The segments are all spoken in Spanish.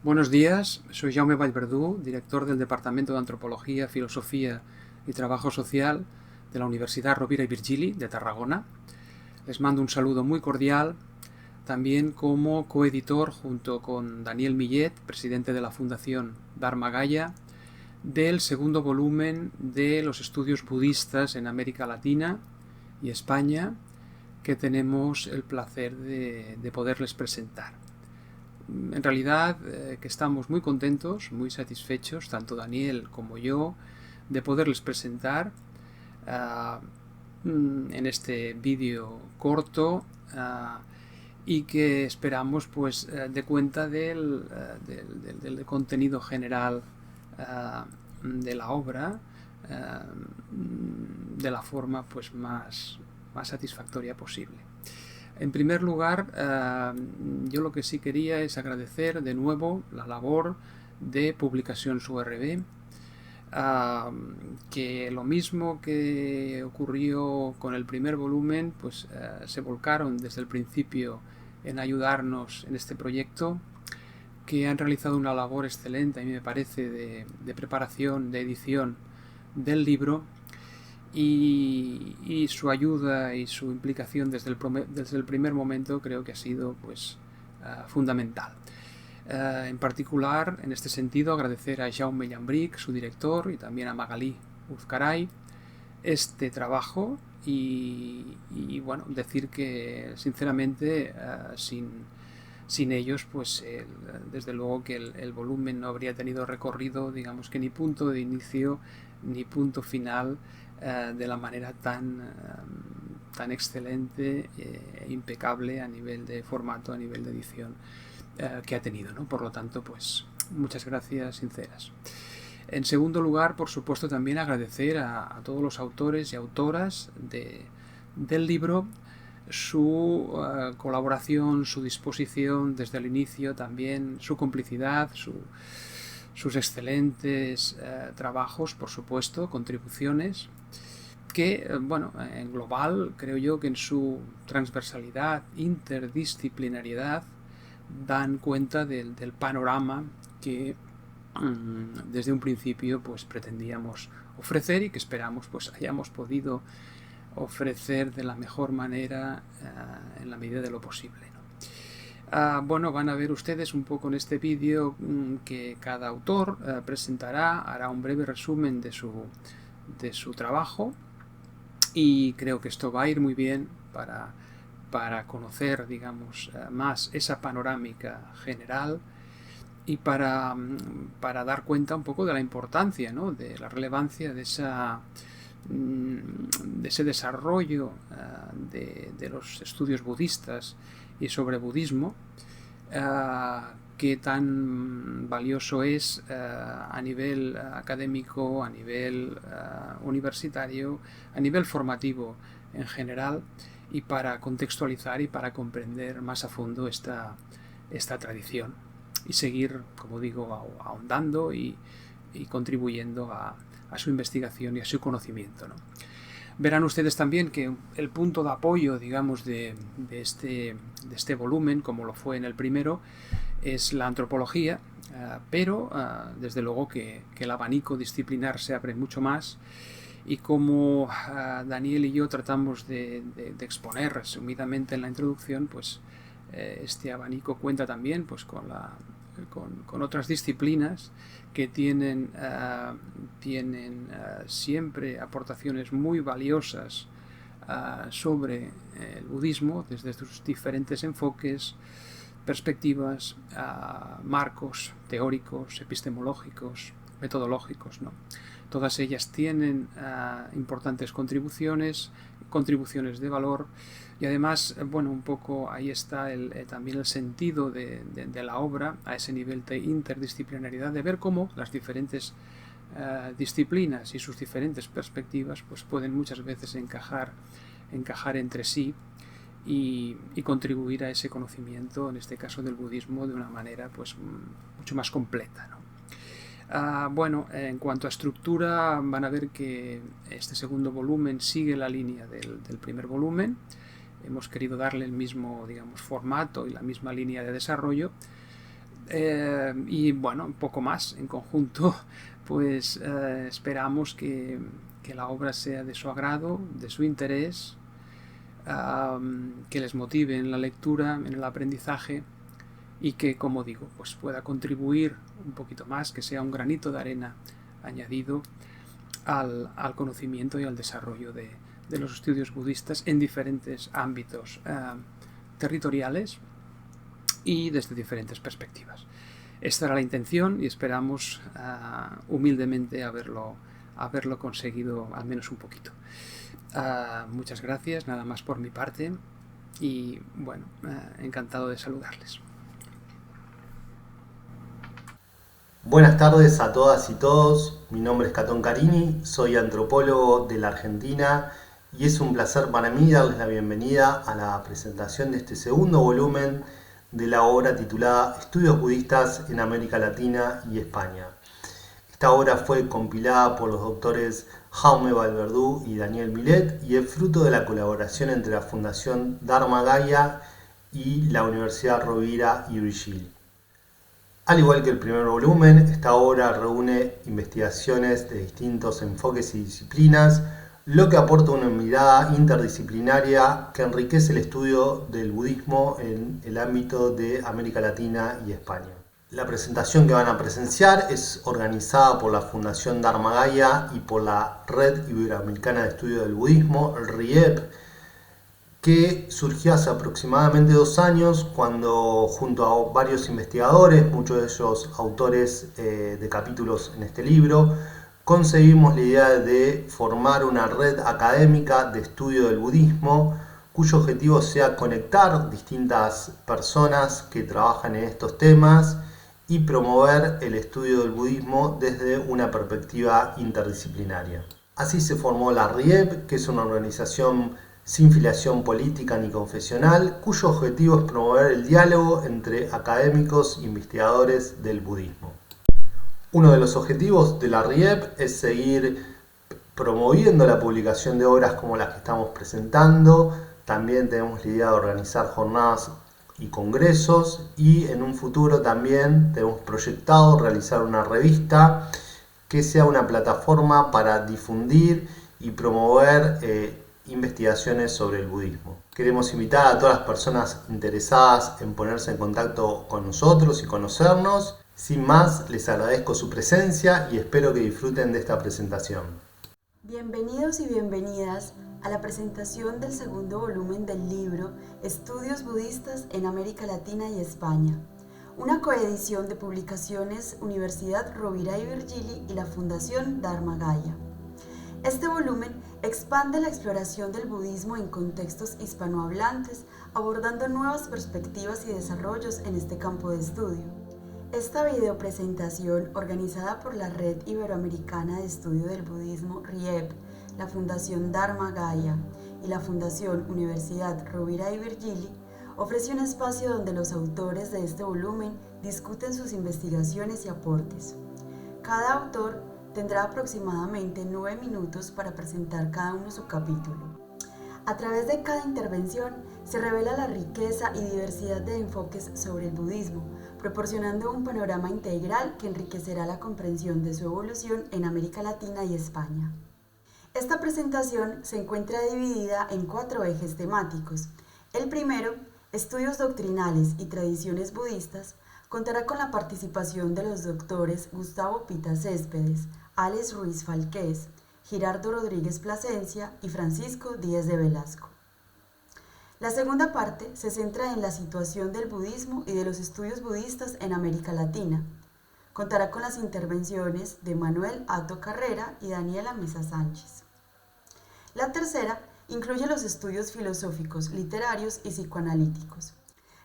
Buenos días, soy Jaume Vallverdú, director del Departamento de Antropología, Filosofía y Trabajo Social de la Universidad Rovira i Virgili de Tarragona. Les mando un saludo muy cordial, también como coeditor junto con Daniel Millet, presidente de la Fundación Dharma Gaya, del segundo volumen de los estudios budistas en América Latina y España, que tenemos el placer de poderles presentar. En realidad que estamos muy contentos, muy satisfechos, tanto Daniel como yo, de poderles presentar en este vídeo corto y que esperamos pues dé cuenta del contenido general de la obra de la forma pues más satisfactoria posible. En primer lugar, yo lo que sí quería es agradecer de nuevo la labor de Publicacions URB, que lo mismo que ocurrió con el primer volumen, pues se volcaron desde el principio en ayudarnos en este proyecto, que han realizado una labor excelente, a mí me parece, de preparación, de edición del libro. Y su ayuda y su implicación desde el primer momento creo que ha sido pues fundamental. En particular, en este sentido, agradecer a Jaume Llambric, su director, y también a Magalí Uzcaray este trabajo y bueno, decir que sinceramente sin ellos pues desde luego que el volumen no habría tenido recorrido, digamos que ni punto de inicio ni punto final de la manera tan excelente e impecable a nivel de formato, a nivel de edición que ha tenido, ¿no? Por lo tanto, pues muchas gracias sinceras. En segundo lugar, por supuesto, también agradecer a todos los autores y autoras del libro su colaboración, su disposición desde el inicio, también su complicidad, sus excelentes trabajos, por supuesto, contribuciones, que, bueno, en global, creo yo que en su transversalidad, interdisciplinariedad, dan cuenta del panorama que desde un principio pues pretendíamos ofrecer y que esperamos pues hayamos podido ofrecer de la mejor manera en la medida de lo posible, ¿no? Bueno, van a ver ustedes un poco en este vídeo que cada autor hará un breve resumen de su trabajo, y creo que esto va a ir muy bien para conocer, digamos, más esa panorámica general y para dar cuenta un poco de la importancia, ¿no? De la relevancia de ese desarrollo de los estudios budistas y sobre budismo, que tan valioso es a nivel académico, a nivel universitario, a nivel formativo en general, y para contextualizar y para comprender más a fondo esta tradición y seguir, como digo, ahondando y contribuyendo a su investigación y a su conocimiento, ¿no? Verán ustedes también que el punto de apoyo, digamos, de este volumen, como lo fue en el primero, es la antropología, pero desde luego que el abanico disciplinar se abre mucho más, y como Daniel y yo tratamos de exponer resumidamente en la introducción, pues este abanico cuenta también pues con otras disciplinas que tienen siempre aportaciones muy valiosas sobre el budismo desde sus diferentes enfoques, perspectivas, marcos teóricos, epistemológicos, metodológicos, ¿no? Todas ellas tienen importantes contribuciones de valor, y además, bueno, un poco ahí está también el sentido de la obra a ese nivel de interdisciplinariedad, de ver cómo las diferentes disciplinas y sus diferentes perspectivas pues pueden muchas veces encajar entre sí y contribuir a ese conocimiento, en este caso del budismo, de una manera pues mucho más completa, ¿no? Bueno, en cuanto a estructura, van a ver que este segundo volumen sigue la línea del primer volumen. Hemos querido darle el mismo, digamos, formato y la misma línea de desarrollo, Y bueno, un poco más en conjunto, pues esperamos que la obra sea de su agrado, de su interés, que les motive en la lectura, en el aprendizaje y que, como digo, pues pueda contribuir un poquito más, que sea un granito de arena añadido al conocimiento y al desarrollo de los estudios budistas en diferentes ámbitos territoriales y desde diferentes perspectivas. Esta era la intención y esperamos humildemente haberlo conseguido al menos un poquito. Muchas gracias, nada más por mi parte y bueno, encantado de saludarles. Buenas tardes a todas y todos, mi nombre es Catón Carini, soy antropólogo de la Argentina y es un placer para mí darles la bienvenida a la presentación de este segundo volumen de la obra titulada Estudios Budistas en América Latina y España. Esta obra fue compilada por los doctores Jaume Vallverdú y Daniel Milet y es fruto de la colaboración entre la Fundación Dharma Gaia y la Universidad Rovira y Virgili. Al igual que el primer volumen, esta obra reúne investigaciones de distintos enfoques y disciplinas, lo que aporta una mirada interdisciplinaria que enriquece el estudio del budismo en el ámbito de América Latina y España. La presentación que van a presenciar es organizada por la Fundación Dharma Gaia y por la Red Iberoamericana de Estudio del Budismo, el RIEP, que surgió hace aproximadamente 2 años cuando junto a varios investigadores, muchos de ellos autores de capítulos en este libro, concebimos la idea de formar una red académica de estudio del budismo cuyo objetivo sea conectar distintas personas que trabajan en estos temas y promover el estudio del budismo desde una perspectiva interdisciplinaria. Así se formó la RIEP, que es una organización sin filiación política ni confesional, cuyo objetivo es promover el diálogo entre académicos e investigadores del budismo. Uno de los objetivos de la RIEP es seguir promoviendo la publicación de obras como las que estamos presentando. También tenemos la idea de organizar jornadas y congresos y en un futuro también tenemos proyectado realizar una revista que sea una plataforma para difundir y promover investigaciones sobre el budismo. Queremos invitar a todas las personas interesadas en ponerse en contacto con nosotros y conocernos. Sin más, les agradezco su presencia y espero que disfruten de esta presentación. Bienvenidos y bienvenidas a la presentación del segundo volumen del libro Estudios Budistas en América Latina y España, una coedición de publicaciones Universidad Rovira y Virgili y la Fundación Dharma Gaia. Este volumen expande la exploración del budismo en contextos hispanohablantes, abordando nuevas perspectivas y desarrollos en este campo de estudio. Esta videopresentación, organizada por la Red Iberoamericana de Estudio del Budismo RIEP, la Fundación Dharma Gaia y la Fundación Universidad Rovira y Virgili, ofrece un espacio donde los autores de este volumen discuten sus investigaciones y aportes. Cada autor tendrá aproximadamente 9 minutos para presentar cada uno su capítulo. A través de cada intervención se revela la riqueza y diversidad de enfoques sobre el budismo, proporcionando un panorama integral que enriquecerá la comprensión de su evolución en América Latina y España. Esta presentación se encuentra dividida en 4 ejes temáticos. El primero, estudios doctrinales y tradiciones budistas, contará con la participación de los doctores Gustavo Pita Céspedes, Alex Ruiz Falqués, Girardo Rodríguez Plasencia y Francisco Díez de Velasco. La segunda parte se centra en la situación del budismo y de los estudios budistas en América Latina. Contará con las intervenciones de Manuel Atto Carrera y Daniela Mesa Sánchez. La tercera incluye los estudios filosóficos, literarios y psicoanalíticos,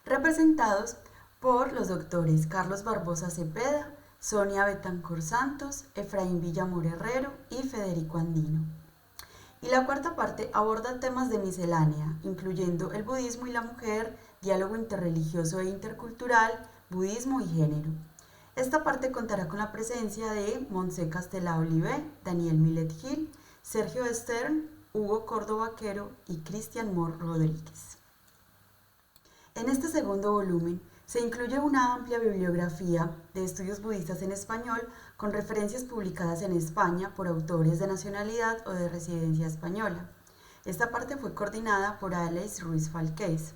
representados por los doctores Carlos Barbosa Cepeda, Sonia Betancor Santos, Efraín Villamor Herrero y Federico Andino. Y la cuarta parte aborda temas de miscelánea, incluyendo el budismo y la mujer, diálogo interreligioso e intercultural, budismo y género. Esta parte contará con la presencia de Montse Castelao Olivé, Daniel Milet Gil, Sergio Stern, Hugo Córdoba Quero y Cristian Mor Rodríguez. En este segundo volumen Se incluye una amplia bibliografía de estudios budistas en español con referencias publicadas en España por autores de nacionalidad o de residencia española. Esta parte fue coordinada por Alex Ruiz Falqués,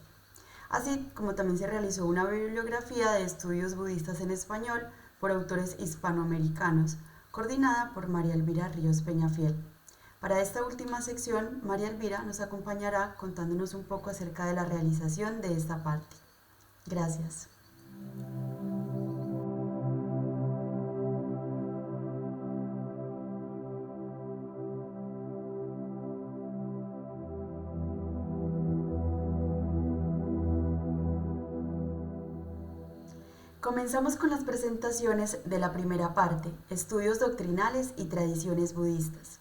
así como también se realizó una bibliografía de estudios budistas en español por autores hispanoamericanos, coordinada por María Elvira Ríos Peñafiel. Para esta última sección, María Elvira nos acompañará contándonos un poco acerca de la realización de esta parte. Gracias. Comenzamos con las presentaciones de la primera parte, Estudios doctrinales y tradiciones budistas.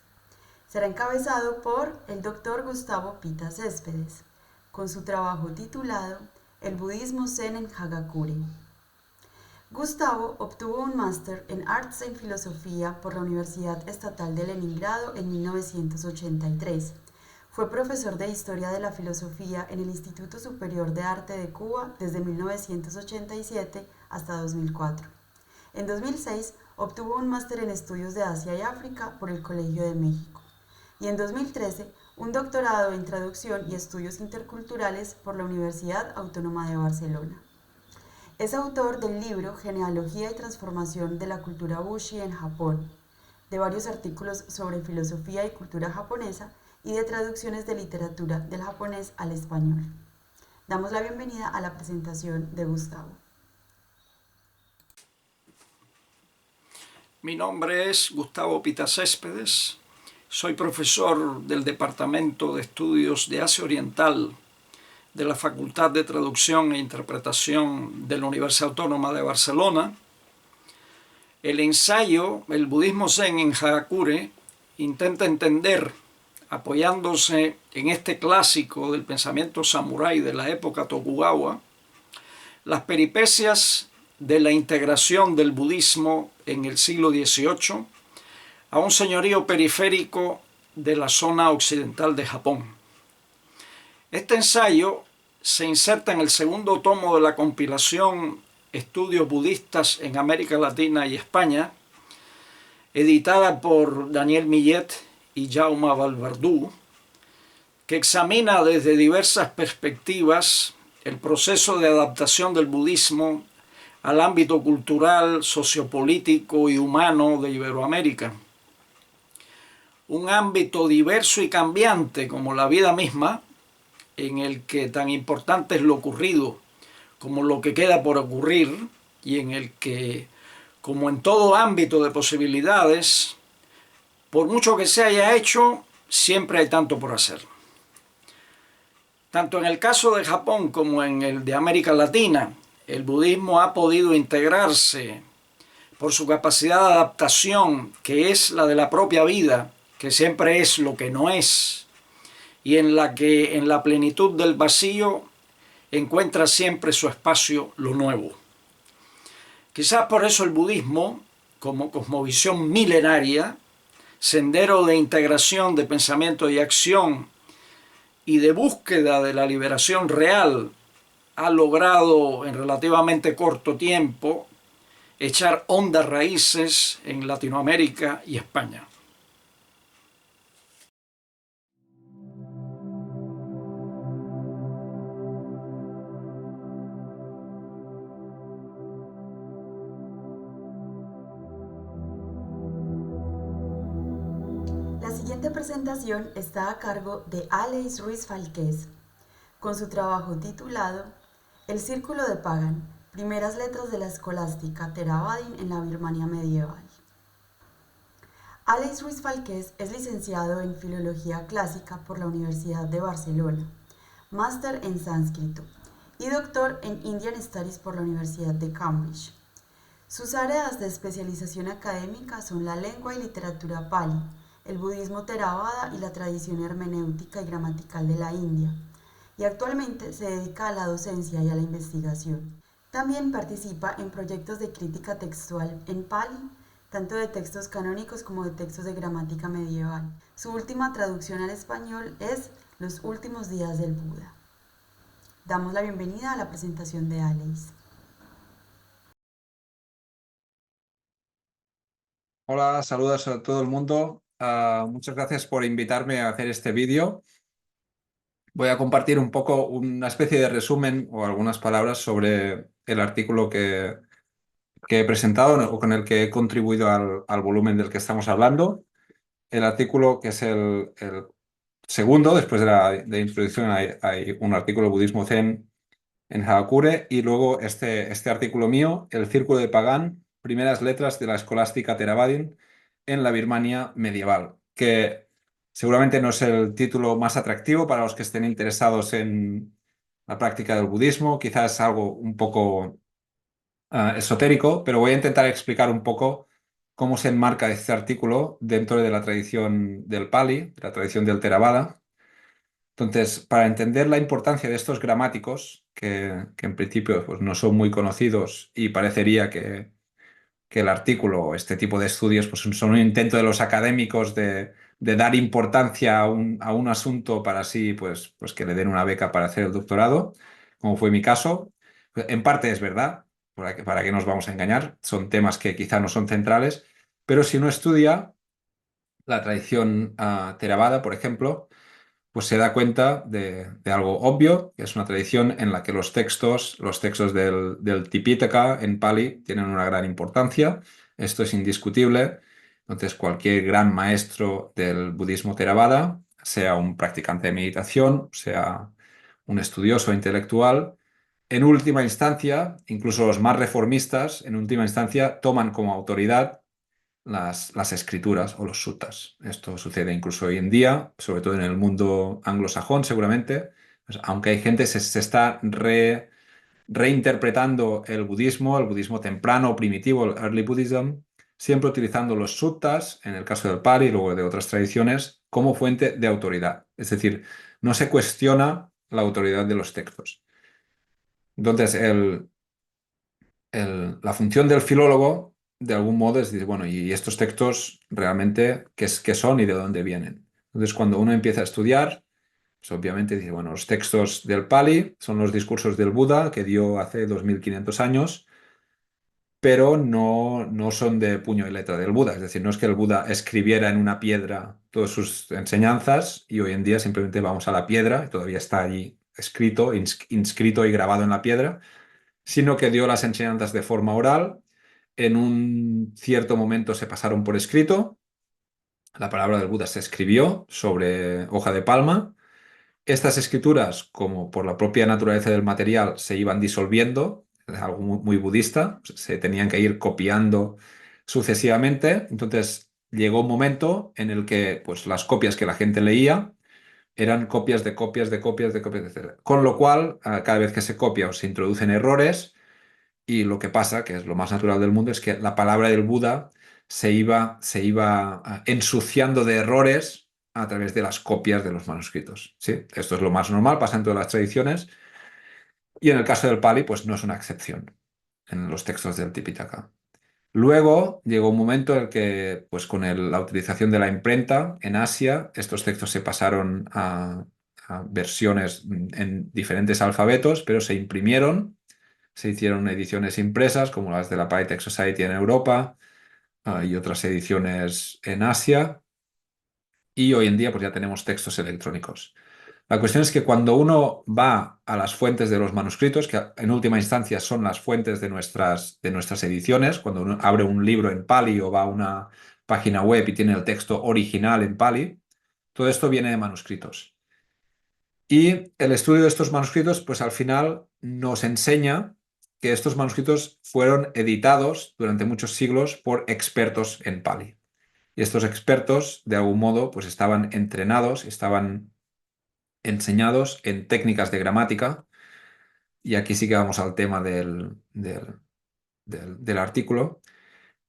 Será encabezado por el Dr. Gustavo Pita Céspedes, con su trabajo titulado El budismo zen en Hagakure. Gustavo obtuvo un máster en Arts en Filosofía por la Universidad Estatal de Leningrado en 1983. Fue profesor de Historia de la Filosofía en el Instituto Superior de Arte de Cuba desde 1987 hasta 2004. En 2006 obtuvo un máster en Estudios de Asia y África por el Colegio de México. Y en 2013 un doctorado en Traducción y Estudios Interculturales por la Universidad Autónoma de Barcelona. Es autor del libro Genealogía y Transformación de la Cultura Bushi en Japón, de varios artículos sobre filosofía y cultura japonesa y de traducciones de literatura del japonés al español. Damos la bienvenida a la presentación de Gustavo. Mi nombre es Gustavo Pita Céspedes. Soy profesor del Departamento de Estudios de Asia Oriental de la Facultad de Traducción e Interpretación de la Universidad Autónoma de Barcelona. El ensayo El budismo zen en Hagakure intenta entender, apoyándose en este clásico del pensamiento samurái de la época Tokugawa, las peripecias de la integración del budismo en el siglo XVIII a un señorío periférico de la zona occidental de Japón. Este ensayo se inserta en el segundo tomo de la compilación Estudios budistas en América Latina y España, editada por Daniel Millet y Jaume Vallverdú, que examina desde diversas perspectivas el proceso de adaptación del budismo al ámbito cultural, sociopolítico y humano de Iberoamérica. Un ámbito diverso y cambiante como la vida misma, en el que tan importante es lo ocurrido como lo que queda por ocurrir, y en el que, como en todo ámbito de posibilidades, por mucho que se haya hecho, siempre hay tanto por hacer. Tanto en el caso de Japón como en el de América Latina, el budismo ha podido integrarse por su capacidad de adaptación, que es la de la propia vida, que siempre es lo que no es, y en la que en la plenitud del vacío encuentra siempre su espacio lo nuevo. Quizás por eso el budismo, como cosmovisión milenaria, sendero de integración de pensamiento y acción y de búsqueda de la liberación real, ha logrado en relativamente corto tiempo echar hondas raíces en Latinoamérica y España. La siguiente presentación está a cargo de Alex Ruiz Falqués, con su trabajo titulado El Círculo de Pagan, primeras letras de la escolástica Theravadin en la Birmania medieval. Alex Ruiz Falqués es licenciado en Filología Clásica por la Universidad de Barcelona, máster en sánscrito y doctor en Indian Studies por la Universidad de Cambridge. Sus áreas de especialización académica son la lengua y literatura pali, el budismo Theravada y la tradición hermenéutica y gramatical de la India, y actualmente se dedica a la docencia y a la investigación. También participa en proyectos de crítica textual en pali, tanto de textos canónicos como de textos de gramática medieval. Su última traducción al español es Los últimos días del Buda. Damos la bienvenida a la presentación de Alex. Hola, saludos a todo el mundo. Muchas gracias por invitarme a hacer este vídeo. Voy a compartir un poco una especie de resumen o algunas palabras sobre el artículo que he presentado o con el que he contribuido al volumen del que estamos hablando. El artículo que es el segundo, después de la introducción, hay un artículo Budismo Zen en Hagakure y luego este artículo mío, El Círculo de Pagán, primeras letras de la escolástica Theravadin en la Birmania medieval, que seguramente no es el título más atractivo para los que estén interesados en la práctica del budismo, quizás algo un poco esotérico, pero voy a intentar explicar un poco cómo se enmarca este artículo dentro de la tradición del Pali, de la tradición del Theravada. Entonces, para entender la importancia de estos gramáticos, que en principio pues, no son muy conocidos y parecería que el artículo o este tipo de estudios pues, son un intento de los académicos de dar importancia a un asunto para así pues que le den una beca para hacer el doctorado, como fue mi caso. En parte es verdad, para qué nos vamos a engañar, son temas que quizá no son centrales, pero si uno estudia la tradición Theravada, por ejemplo, pues se da cuenta de algo obvio, que es una tradición en la que los textos del Tipitaka en Pali tienen una gran importancia. Esto es indiscutible. Entonces, cualquier gran maestro del budismo Theravada, sea un practicante de meditación, sea un estudioso intelectual, en última instancia, incluso los más reformistas, en última instancia, toman como autoridad las escrituras o los suttas. Esto sucede incluso hoy en día, sobre todo en el mundo anglosajón, seguramente. Pues, aunque hay gente, se está reinterpretando el budismo temprano o primitivo, el early Buddhism, siempre utilizando los suttas, en el caso del Pali y luego de otras tradiciones, como fuente de autoridad. Es decir, no se cuestiona la autoridad de los textos. Entonces, la función del filólogo, de algún modo, es decir, bueno, ¿y estos textos realmente qué son y de dónde vienen? Entonces, cuando uno empieza a estudiar, pues obviamente dice, bueno, los textos del Pali son los discursos del Buda que dio hace 2500 años, pero no son de puño y letra del Buda. Es decir, no es que el Buda escribiera en una piedra todas sus enseñanzas y hoy en día simplemente vamos a la piedra y todavía está allí escrito, inscrito y grabado en la piedra, sino que dio las enseñanzas de forma oral. En un cierto momento se pasaron por escrito. La palabra del Buda se escribió sobre hoja de palma. Estas escrituras, como por la propia naturaleza del material, se iban disolviendo, es algo muy budista, se tenían que ir copiando sucesivamente. Entonces llegó un momento en el que pues, las copias que la gente leía eran copias de copias de copias de copias, etc. Con lo cual, cada vez que se copia o se introducen errores, y lo que pasa, que es lo más natural del mundo, es que la palabra del Buda se iba ensuciando de errores a través de las copias de los manuscritos. ¿Sí? Esto es lo más normal, pasa en todas las tradiciones. Y en el caso del Pali, pues no es una excepción en los textos del Tipitaka. Luego llegó un momento en el que, pues con la utilización de la imprenta en Asia, estos textos se pasaron a versiones en diferentes alfabetos, pero se imprimieron, se hicieron ediciones impresas, como las de la PyTech Society en Europa, y otras ediciones en Asia, y hoy en día pues ya tenemos textos electrónicos. La cuestión es que cuando uno va a las fuentes de los manuscritos, que en última instancia son las fuentes de nuestras ediciones, cuando uno abre un libro en Pali o va a una página web y tiene el texto original en Pali, todo esto viene de manuscritos. Y el estudio de estos manuscritos, pues al final nos enseña que estos manuscritos fueron editados durante muchos siglos por expertos en Pali. Y estos expertos, de algún modo, pues estaban entrenados, estaban enseñados en técnicas de gramática. Y aquí sí que vamos al tema del artículo,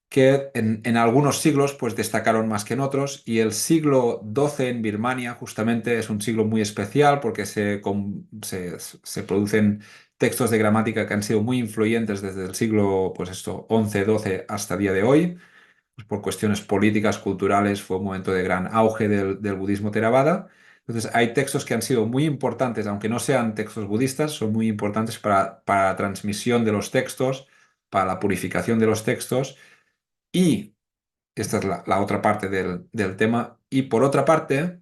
que en algunos siglos pues destacaron más que en otros, y el siglo XII en Birmania justamente es un siglo muy especial porque se producen textos de gramática que han sido muy influyentes desde el siglo pues esto, XI, XII hasta el día de hoy. Pues por cuestiones políticas, culturales, fue un momento de gran auge del budismo Theravada. Entonces hay textos que han sido muy importantes, aunque no sean textos budistas, son muy importantes para la transmisión de los textos, para la purificación de los textos. Y Esta es la otra parte del tema. Y por otra parte,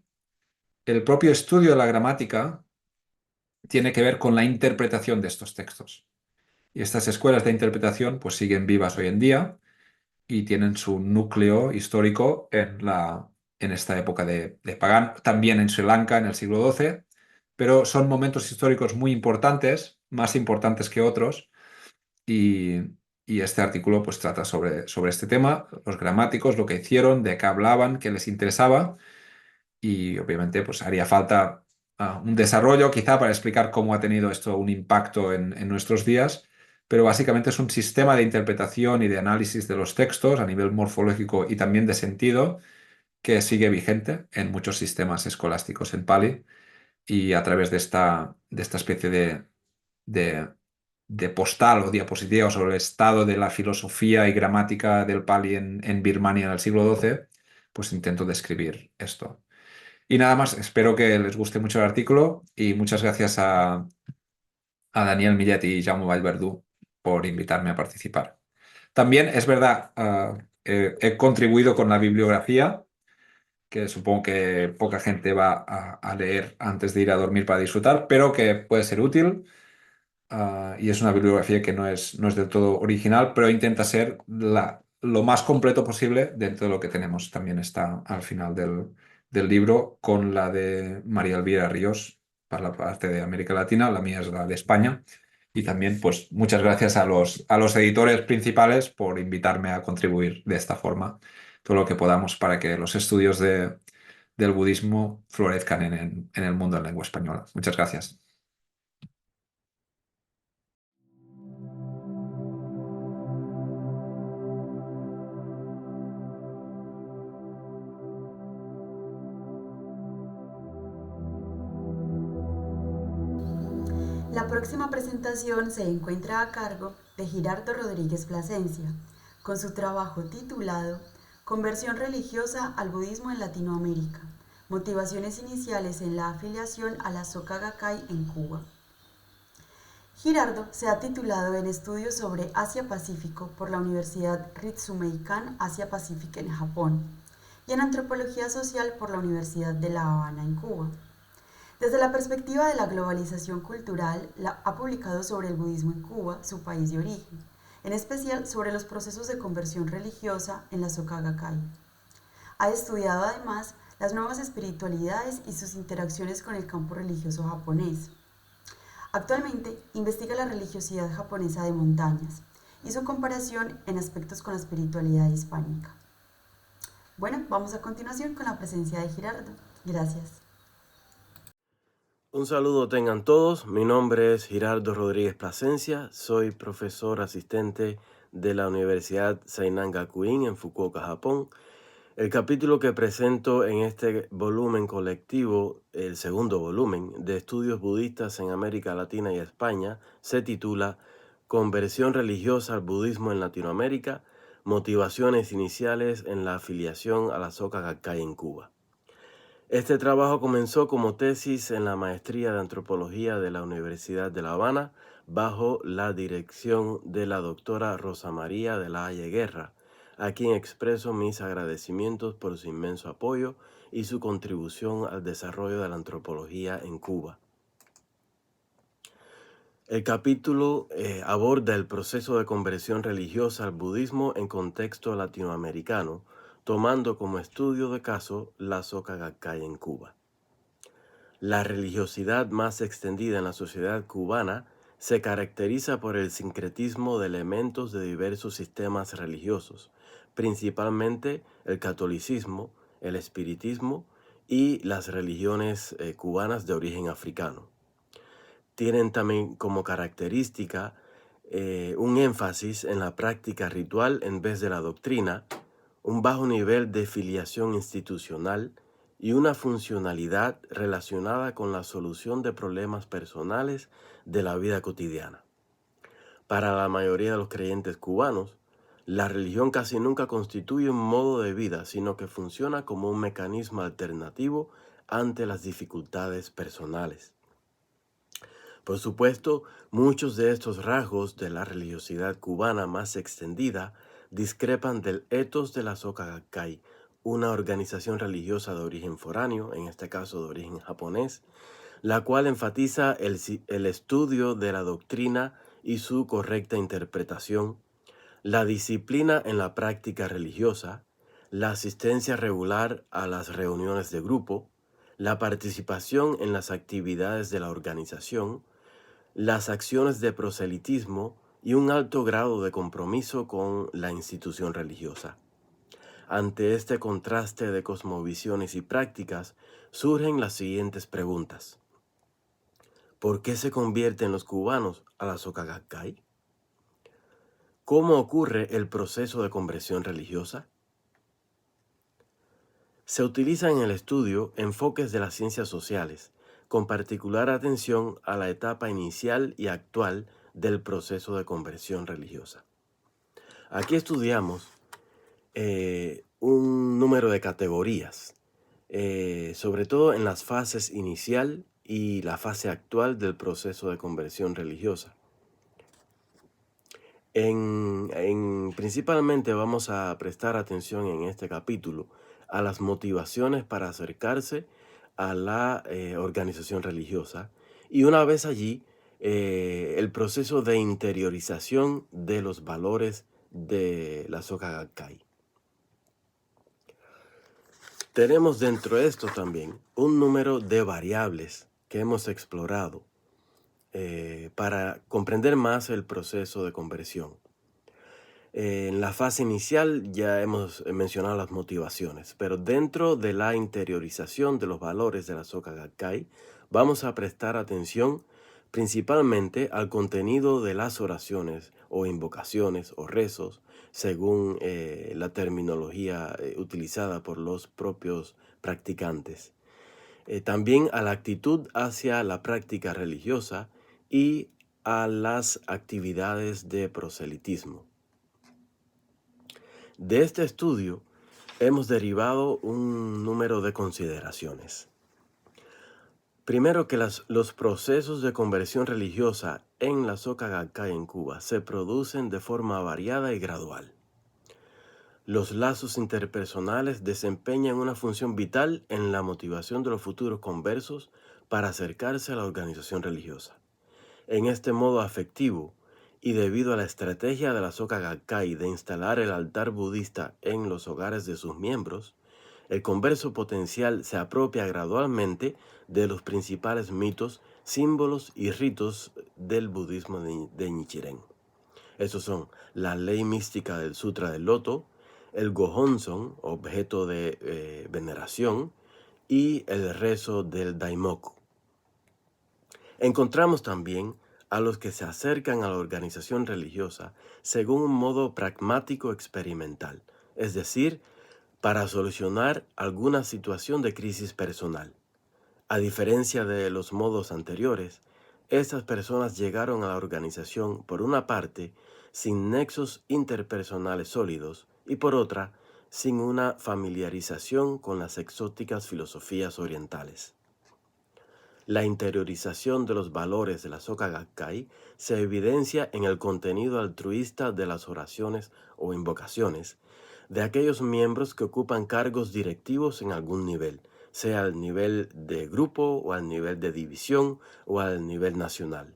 el propio estudio de la gramática tiene que ver con la interpretación de estos textos. Y estas escuelas de interpretación pues siguen vivas hoy en día y tienen su núcleo histórico en esta época de Pagán, también en Sri Lanka en el siglo XII, pero son momentos históricos muy importantes, más importantes que otros, y, y este artículo pues trata sobre este tema, los gramáticos, lo que hicieron, de qué hablaban, qué les interesaba, y obviamente pues haría falta un desarrollo quizá para explicar cómo ha tenido esto un impacto en nuestros días, pero básicamente es un sistema de interpretación y de análisis de los textos a nivel morfológico y también de sentido que sigue vigente en muchos sistemas escolásticos en Pali, y a través de esta especie de, de postal o diapositiva sobre el estado de la filosofía y gramática del Pali en Birmania en el siglo XII, pues intento describir esto. Y nada más, espero que les guste mucho el artículo y muchas gracias a Daniel Millet y Jaume Vallverdú por invitarme a participar. También es verdad, he contribuido con la bibliografía, que supongo que poca gente va a leer antes de ir a dormir para disfrutar, pero que puede ser útil. Y es una bibliografía que no es del todo original, pero intenta ser lo más completo posible dentro de lo que tenemos. También está al final del libro con la de María Elvira Ríos para la parte de América Latina, la mía es la de España. Y también, pues, muchas gracias a los editores principales por invitarme a contribuir de esta forma todo lo que podamos para que los estudios del budismo florezcan en el mundo en lengua española. Muchas gracias. La próxima presentación se encuentra a cargo de Girardo Rodríguez Plasencia, con su trabajo titulado Conversión religiosa al budismo en Latinoamérica, motivaciones iniciales en la afiliación a la Soka Gakkai en Cuba. Girardo se ha titulado en estudios sobre Asia-Pacífico por la Universidad Ritsumeikan Asia-Pacífico en Japón y en Antropología Social por la Universidad de La Habana en Cuba. Desde la perspectiva de la globalización cultural, ha publicado sobre el budismo en Cuba, su país de origen, en especial sobre los procesos de conversión religiosa en la Soka Gakkai. Ha estudiado además las nuevas espiritualidades y sus interacciones con el campo religioso japonés. Actualmente investiga la religiosidad japonesa de montañas y su comparación en aspectos con la espiritualidad hispánica. Bueno, vamos a continuación con la presencia de Girardo. Gracias. Un saludo tengan todos, mi nombre es Girardo Rodríguez Plasencia, soy profesor asistente de la Universidad Seinan Gakuin en Fukuoka, Japón. El capítulo que presento en este volumen colectivo, el segundo volumen de estudios budistas en América Latina y España, se titula Conversión religiosa al budismo en Latinoamérica, motivaciones iniciales en la afiliación a la Soka Gakkai en Cuba. Este trabajo comenzó como tesis en la maestría de antropología de la Universidad de La Habana bajo la dirección de la doctora Rosa María de la Haye Guerra, a quien expreso mis agradecimientos por su inmenso apoyo y su contribución al desarrollo de la antropología en Cuba. El capítulo aborda el proceso de conversión religiosa al budismo en contexto latinoamericano, tomando como estudio de caso la Soka Gakkai en Cuba. La religiosidad más extendida en la sociedad cubana se caracteriza por el sincretismo de elementos de diversos sistemas religiosos, principalmente el catolicismo, el espiritismo y las religiones cubanas de origen africano. Tienen también como característica un énfasis en la práctica ritual en vez de la doctrina, un bajo nivel de filiación institucional y una funcionalidad relacionada con la solución de problemas personales de la vida cotidiana. Para la mayoría de los creyentes cubanos, la religión casi nunca constituye un modo de vida, sino que funciona como un mecanismo alternativo ante las dificultades personales. Por supuesto, muchos de estos rasgos de la religiosidad cubana más extendida discrepan del ethos de la Soka Gakkai, una organización religiosa de origen foráneo, en este caso de origen japonés, la cual enfatiza el estudio de la doctrina y su correcta interpretación, la disciplina en la práctica religiosa, la asistencia regular a las reuniones de grupo, la participación en las actividades de la organización, las acciones de proselitismo y un alto grado de compromiso con la institución religiosa. Ante este contraste de cosmovisiones y prácticas, surgen las siguientes preguntas. ¿Por qué se convierten los cubanos a la Soka Gakkai? ¿Cómo ocurre el proceso de conversión religiosa? Se utilizan en el estudio enfoques de las ciencias sociales, con particular atención a la etapa inicial y actual del proceso de conversión religiosa. Aquí estudiamos un número de categorías, sobre todo en las fases inicial y la fase actual del proceso de conversión religiosa. Principalmente vamos a prestar atención en este capítulo a las motivaciones para acercarse a la organización religiosa y una vez allí el proceso de interiorización de los valores de la Soka Gakkai. Tenemos dentro de esto también un número de variables que hemos explorado para comprender más el proceso de conversión. En la fase inicial ya hemos mencionado las motivaciones, pero dentro de la interiorización de los valores de la Soka Gakkai vamos a prestar atención principalmente al contenido de las oraciones o invocaciones o rezos, según la terminología utilizada por los propios practicantes. También a la actitud hacia la práctica religiosa y a las actividades de proselitismo. De este estudio hemos derivado un número de consideraciones. Primero, que los procesos de conversión religiosa en la Soka Gakkai en Cuba se producen de forma variada y gradual. Los lazos interpersonales desempeñan una función vital en la motivación de los futuros conversos para acercarse a la organización religiosa. En este modo afectivo, y debido a la estrategia de la Soka Gakkai de instalar el altar budista en los hogares de sus miembros, el converso potencial se apropia gradualmente de los principales mitos, símbolos y ritos del budismo de Nichiren. Estos son la ley mística del Sutra del Loto, el Gohonzon, objeto de veneración, y el rezo del Daimoku. Encontramos también a los que se acercan a la organización religiosa según un modo pragmático experimental, es decir, para solucionar alguna situación de crisis personal. A diferencia de los modos anteriores, estas personas llegaron a la organización, por una parte, sin nexos interpersonales sólidos y por otra, sin una familiarización con las exóticas filosofías orientales. La interiorización de los valores de la Soka Gakkai se evidencia en el contenido altruista de las oraciones o invocaciones de aquellos miembros que ocupan cargos directivos en algún nivel, sea al nivel de grupo o al nivel de división o al nivel nacional,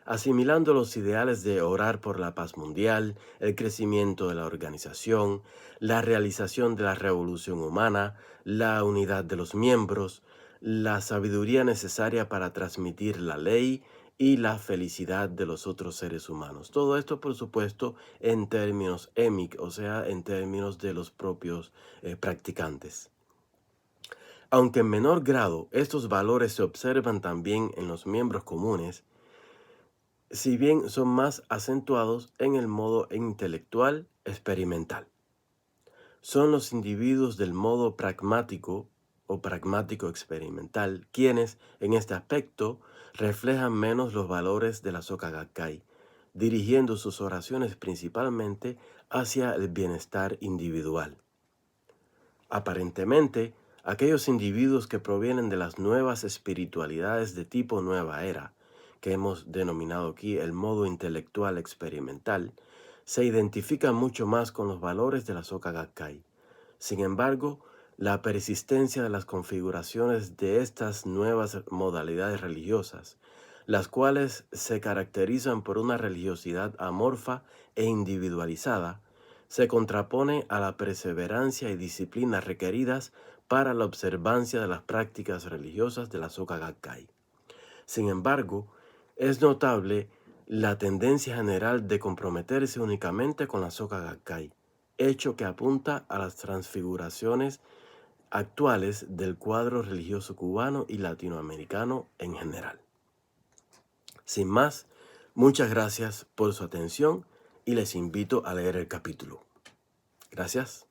asimilando los ideales de orar por la paz mundial, el crecimiento de la organización, la realización de la revolución humana, la unidad de los miembros, la sabiduría necesaria para transmitir la ley y la felicidad de los otros seres humanos. Todo esto, por supuesto, en términos émic, o sea, en términos de los propios practicantes. Aunque en menor grado estos valores se observan también en los miembros comunes, si bien son más acentuados en el modo intelectual experimental. Son los individuos del modo pragmático o pragmático experimental quienes, en este aspecto, reflejan menos los valores de la Soka Gakkai, dirigiendo sus oraciones principalmente hacia el bienestar individual. Aparentemente, aquellos individuos que provienen de las nuevas espiritualidades de tipo nueva era, que hemos denominado aquí el modo intelectual experimental, se identifican mucho más con los valores de la Soka Gakkai. Sin embargo, la persistencia de las configuraciones de estas nuevas modalidades religiosas, las cuales se caracterizan por una religiosidad amorfa e individualizada, se contrapone a la perseverancia y disciplina requeridas para la observancia de las prácticas religiosas de la Soka Gakkai. Sin embargo, es notable la tendencia general de comprometerse únicamente con la Soka Gakkai, hecho que apunta a las transfiguraciones actuales del cuadro religioso cubano y latinoamericano en general. Sin más, muchas gracias por su atención y les invito a leer el capítulo. Gracias.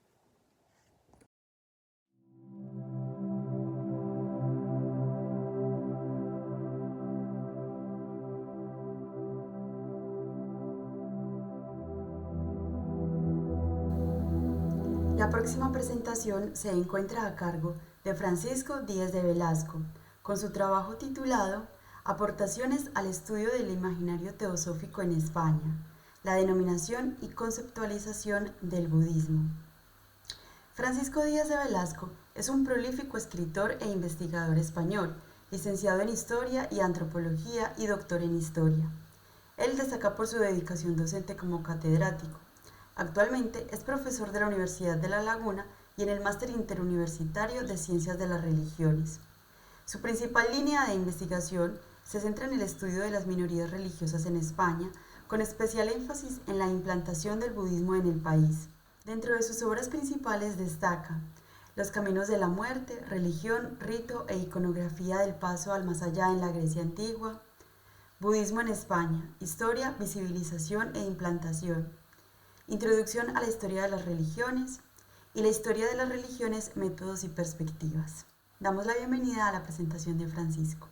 La próxima presentación se encuentra a cargo de Francisco Díaz de Velasco, con su trabajo titulado Aportaciones al estudio del imaginario teosófico en España, la denominación y conceptualización del budismo. Francisco Díaz de Velasco es un prolífico escritor e investigador español, licenciado en Historia y Antropología y doctor en Historia. Él destaca por su dedicación docente como catedrático. Actualmente es profesor de la Universidad de La Laguna y en el Máster Interuniversitario de Ciencias de las Religiones. Su principal línea de investigación se centra en el estudio de las minorías religiosas en España, con especial énfasis en la implantación del budismo en el país. Dentro de sus obras principales destaca Los caminos de la muerte, religión, rito e iconografía del paso al más allá en la Grecia antigua, Budismo en España, historia, visibilización e implantación, Introducción a la historia de las religiones y la historia de las religiones, métodos y perspectivas. Damos la bienvenida a la presentación de Francisco.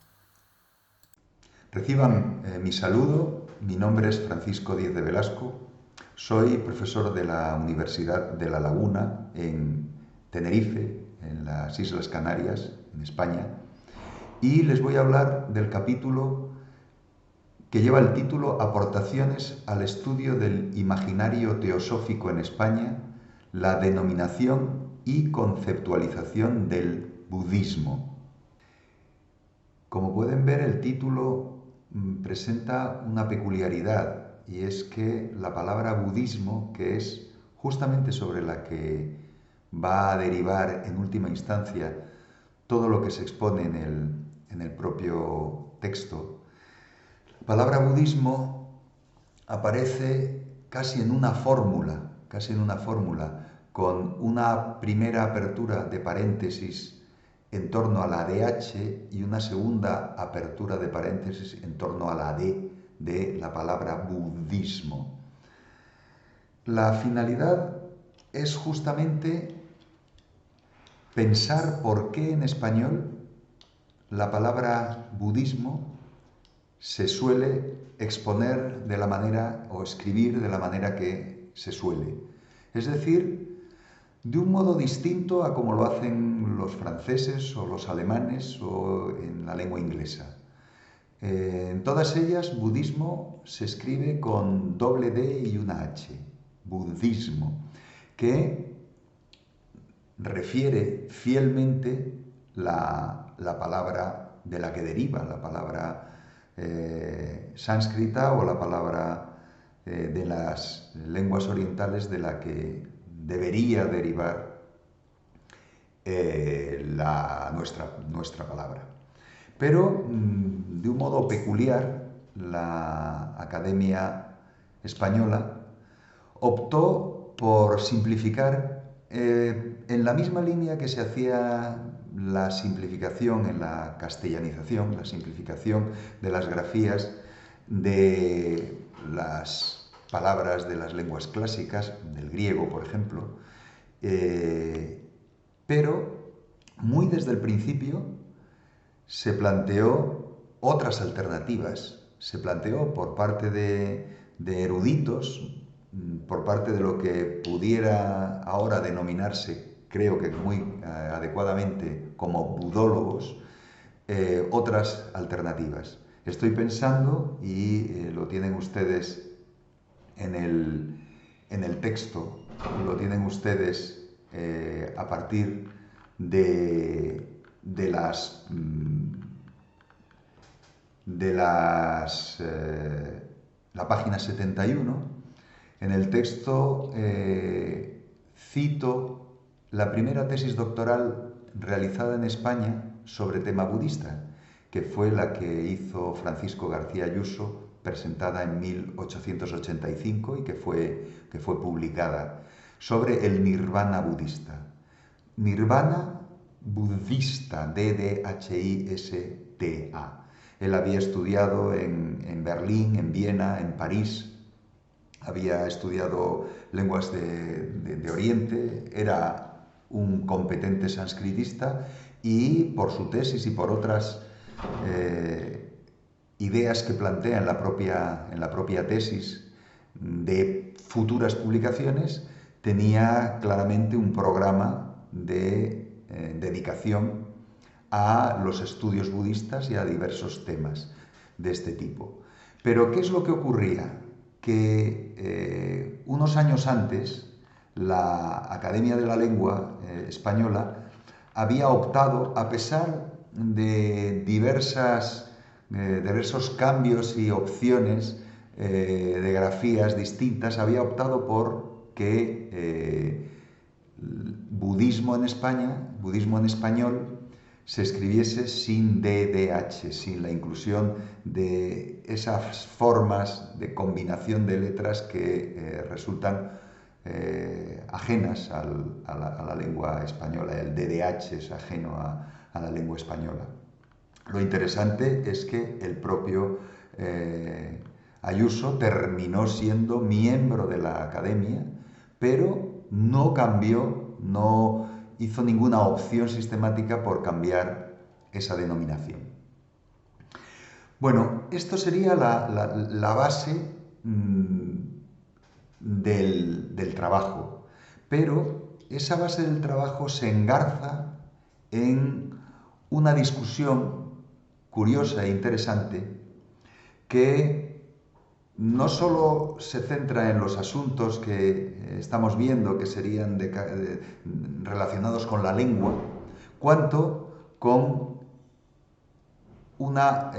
Reciban mi saludo. Mi nombre es Francisco Díaz de Velasco. Soy profesor de la Universidad de La Laguna en Tenerife, en las Islas Canarias, en España. Y les voy a hablar del capítulo que lleva el título Aportaciones al estudio del imaginario teosófico en España, la denominación y conceptualización del budismo. Como pueden ver, el título presenta una peculiaridad, y es que la palabra budismo, que es justamente sobre la que va a derivar en última instancia todo lo que se expone en el propio texto, la palabra budismo aparece casi en una fórmula, con una primera apertura de paréntesis en torno a la DH y una segunda apertura de paréntesis en torno a la D de la palabra budismo. La finalidad es justamente pensar por qué en español la palabra budismo se suele exponer de la manera o escribir de la manera que se suele. Es decir, de un modo distinto a como lo hacen los franceses o los alemanes o en la lengua inglesa. En todas ellas, budismo se escribe con doble D y una H, budismo, que refiere fielmente la palabra de la que deriva, la palabra sánscrita o la palabra de las lenguas orientales de la que debería derivar nuestra palabra. Pero de un modo peculiar, la Academia Española optó por simplificar en la misma línea que se hacía la simplificación en la castellanización, la simplificación de las grafías de las palabras de las lenguas clásicas, del griego, por ejemplo, pero muy desde el principio se planteó otras alternativas, se planteó por parte de eruditos, por parte de lo que pudiera ahora denominarse, creo que muy adecuadamente, como budólogos, otras alternativas. Estoy pensando, y lo tienen ustedes en en el texto lo tienen ustedes a partir de la página 71. En el texto cito la primera tesis doctoral realizada en España sobre tema budista, que fue la que hizo Francisco García Ayuso, presentada en 1885 y que fue publicada, sobre el nirvana budista. Nirvana budista, D-D-H-I-S-T-A. Él había estudiado en Berlín, en Viena, en París, había estudiado lenguas de Oriente, era un competente sánscritista y por su tesis y por otras ideas que plantea en la propia tesis de futuras publicaciones, tenía claramente un programa de dedicación a los estudios budistas y a diversos temas de este tipo. Pero ¿qué es lo que ocurría? Que unos años antes la Academia de la Lengua Española había optado, a pesar de diversos cambios y opciones de grafías distintas, había optado por que budismo en España, budismo en español, se escribiese sin DDH, sin la inclusión de esas formas de combinación de letras que resultan ajenas a la lengua española. El DDH es ajeno a la lengua española. Lo interesante es que el propio Ayuso terminó siendo miembro de la Academia, pero no cambió, no hizo ninguna opción sistemática por cambiar esa denominación. Bueno, esto sería la base del trabajo, pero esa base del trabajo se engarza en una discusión curiosa e interesante que no solo se centra en los asuntos que estamos viendo, que serían relacionados con la lengua, cuanto con una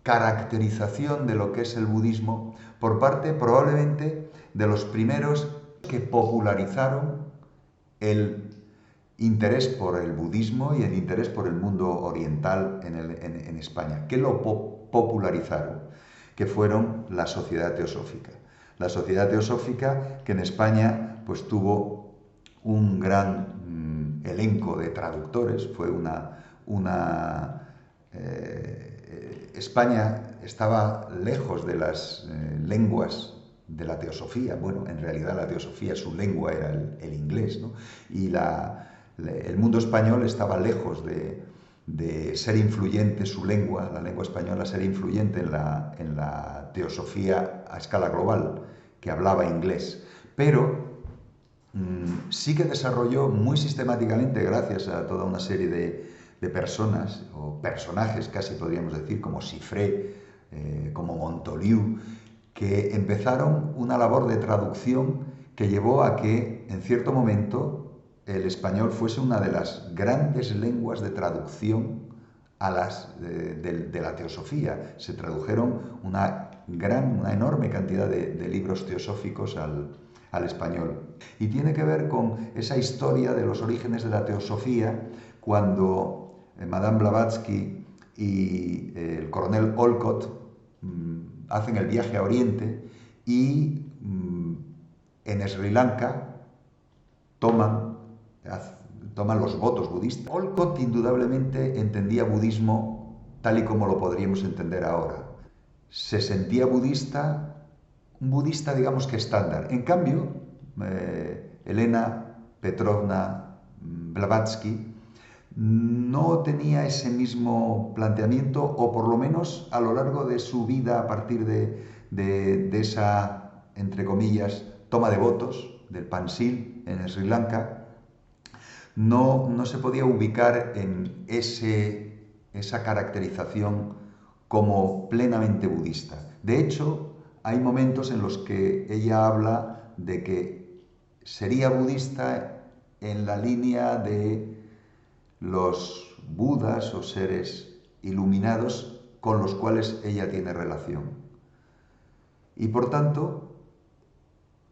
caracterización de lo que es el budismo por parte probablemente de los primeros que popularizaron el interés por el budismo y el interés por el mundo oriental en España. ¿Qué lo popularizaron? Que fueron la Sociedad Teosófica. La Sociedad Teosófica, que en España pues tuvo un gran elenco de traductores, fue España estaba lejos de las lenguas de la teosofía. Bueno, en realidad la teosofía, su lengua era el inglés, ¿no? Y el mundo español estaba lejos de ser influyente, su lengua, la lengua española, ser influyente en la teosofía a escala global, que hablaba inglés. Pero sí que desarrolló muy sistemáticamente, gracias a toda una serie de personas, o personajes casi podríamos decir, como Siffré, como Montoliu, que empezaron una labor de traducción que llevó a que, en cierto momento, el español fuese una de las grandes lenguas de traducción de la teosofía. Se tradujeron una enorme cantidad de libros teosóficos al español. Y tiene que ver con esa historia de los orígenes de la teosofía, cuando Madame Blavatsky y el coronel Olcott hacen el viaje a Oriente y en Sri Lanka toman los votos budistas. Olcott indudablemente entendía budismo tal y como lo podríamos entender ahora. Se sentía budista, un budista digamos que estándar. En cambio, Elena Petrovna Blavatsky no tenía ese mismo planteamiento, o por lo menos a lo largo de su vida, a partir de esa, entre comillas, toma de votos del Pansil en Sri Lanka, no se podía ubicar en esa caracterización como plenamente budista. De hecho, hay momentos en los que ella habla de que sería budista en la línea de los budas o seres iluminados con los cuales ella tiene relación. Y por tanto,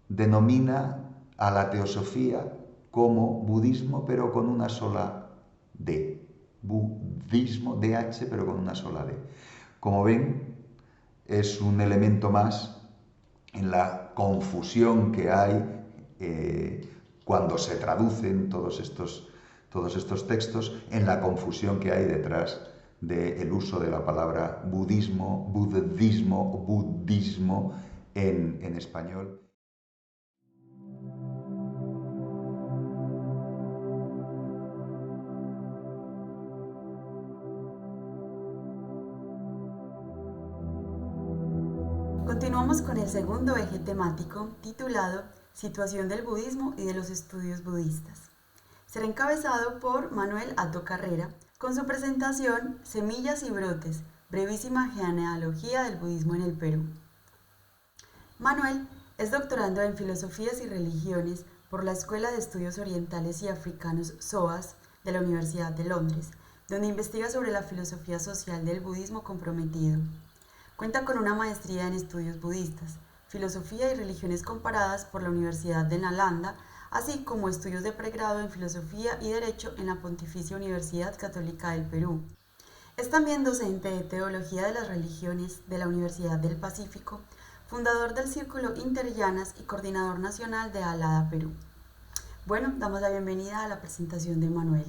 denomina a la teosofía como budismo, pero con una sola D. Budismo, DH, pero con una sola D. Como ven, es un elemento más en la confusión que hay cuando se traducen todos estos textos, en la confusión que hay detrás del uso de la palabra budismo, budismo, budismo en español. Continuamos con el segundo eje temático titulado Situación del budismo y de los estudios budistas. Será encabezado por Manuel Atto Carrera con su presentación Semillas y brotes, brevísima genealogía del budismo en el Perú. Manuel es doctorando en Filosofías y Religiones por la Escuela de Estudios Orientales y Africanos SOAS de la Universidad de Londres, donde investiga sobre la filosofía social del budismo comprometido. Cuenta con una maestría en estudios budistas, filosofía y religiones comparadas por la Universidad de Nalanda, así como estudios de pregrado en filosofía y derecho en la Pontificia Universidad Católica del Perú. Es también docente de teología de las religiones de la Universidad del Pacífico, fundador del Círculo Interllanas y coordinador nacional de Alada Perú. Bueno, damos la bienvenida a la presentación de Manuel.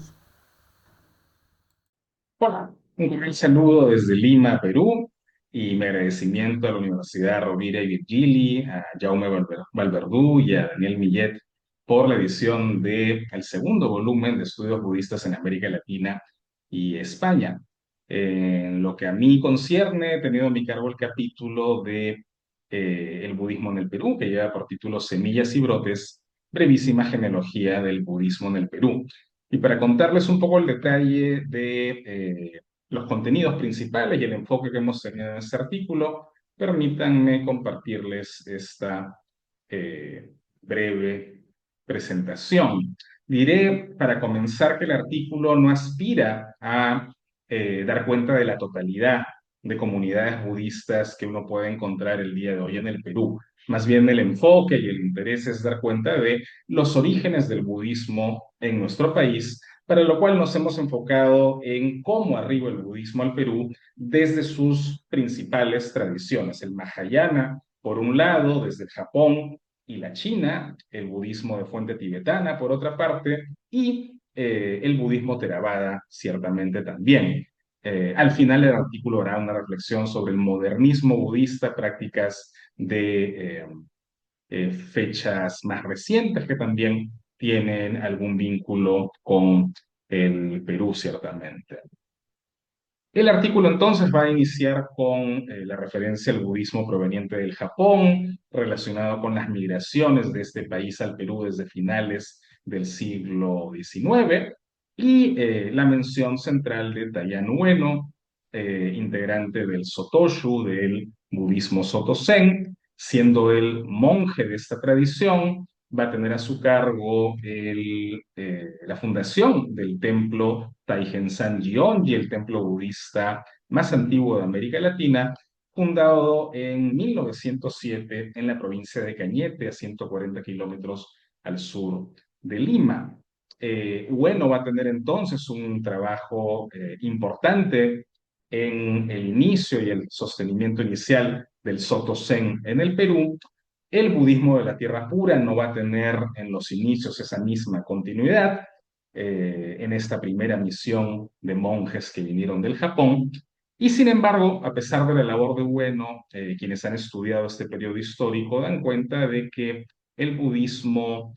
Hola, un cordial saludo desde Lima, Perú, y mi agradecimiento a la Universidad Rovira y Virgili, a Jaume Valverdú y a Daniel Millet por la edición del segundo volumen de Estudios Budistas en América Latina y España. En lo que a mí concierne, he tenido a mi cargo el capítulo de el budismo en el Perú, que lleva por título Semillas y brotes, brevísima genealogía del budismo en el Perú. Y para contarles un poco el detalle de los contenidos principales y el enfoque que hemos tenido en este artículo, permítanme compartirles esta breve presentación. Diré, para comenzar, que el artículo no aspira a dar cuenta de la totalidad de comunidades budistas que uno puede encontrar el día de hoy en el Perú. Más bien el enfoque y el interés es dar cuenta de los orígenes del budismo en nuestro país, para lo cual nos hemos enfocado en cómo arriba el budismo al Perú desde sus principales tradiciones, el Mahayana, por un lado, desde el Japón y la China, el budismo de fuente tibetana, por otra parte, y el budismo Theravada, ciertamente también. Al final el artículo hará una reflexión sobre el modernismo budista, prácticas de fechas más recientes que también tienen algún vínculo con el Perú, ciertamente. El artículo entonces va a iniciar con la referencia al budismo proveniente del Japón, relacionado con las migraciones de este país al Perú desde finales del siglo XIX, y la mención central de Dayan Ueno, integrante del Sotoshu, del budismo Soto Zen, siendo él monje de esta tradición. Va a tener a su cargo la fundación del templo Taigen-san Gyeonggi, el templo budista más antiguo de América Latina, fundado en 1907 en la provincia de Cañete, a 140 kilómetros al sur de Lima. Ueno va a tener entonces un trabajo importante en el inicio y el sostenimiento inicial del Soto Zen en el Perú. El budismo de la tierra pura no va a tener en los inicios esa misma continuidad en esta primera misión de monjes que vinieron del Japón. Y sin embargo, a pesar de la labor de Ueno, quienes han estudiado este periodo histórico dan cuenta de que el budismo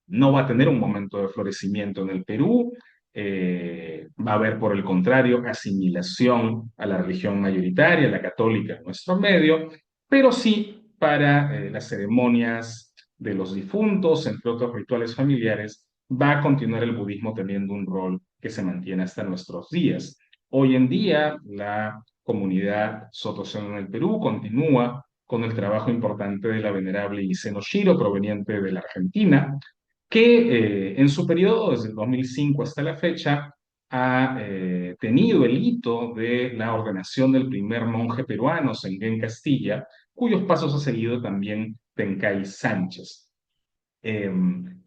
no va a tener un momento de florecimiento en el Perú. Va a haber, por el contrario, asimilación a la religión mayoritaria, la católica en nuestro medio, pero sí para las ceremonias de los difuntos, entre otros rituales familiares, va a continuar el budismo teniendo un rol que se mantiene hasta nuestros días. Hoy en día, la comunidad Soto Zen en el Perú continúa con el trabajo importante de la venerable Issei Shiro, proveniente de la Argentina, que en su periodo, desde el 2005 hasta la fecha, ha tenido el hito de la ordenación del primer monje peruano, Sengen Castilla, cuyos pasos ha seguido también Tencay Sánchez.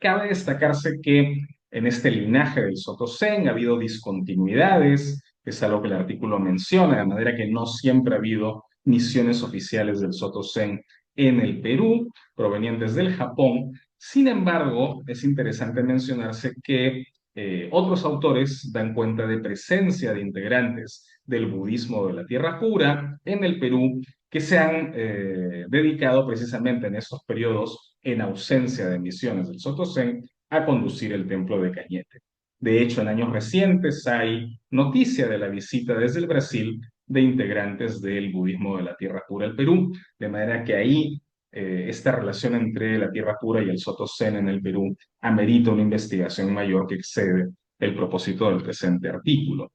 Cabe destacarse que en este linaje del Soto Zen ha habido discontinuidades, es algo que el artículo menciona, de manera que no siempre ha habido misiones oficiales del Soto Zen en el Perú, provenientes del Japón. Sin embargo, es interesante mencionarse que otros autores dan cuenta de presencia de integrantes del budismo de la Tierra Pura en el Perú que se han dedicado precisamente en estos periodos, en ausencia de misiones del Soto Zen, a conducir el templo de Cañete. De hecho, en años recientes hay noticia de la visita desde el Brasil de integrantes del budismo de la Tierra Pura al Perú, de manera que ahí esta relación entre la Tierra Pura y el Soto Zen en el Perú amerita una investigación mayor que excede el propósito del presente artículo.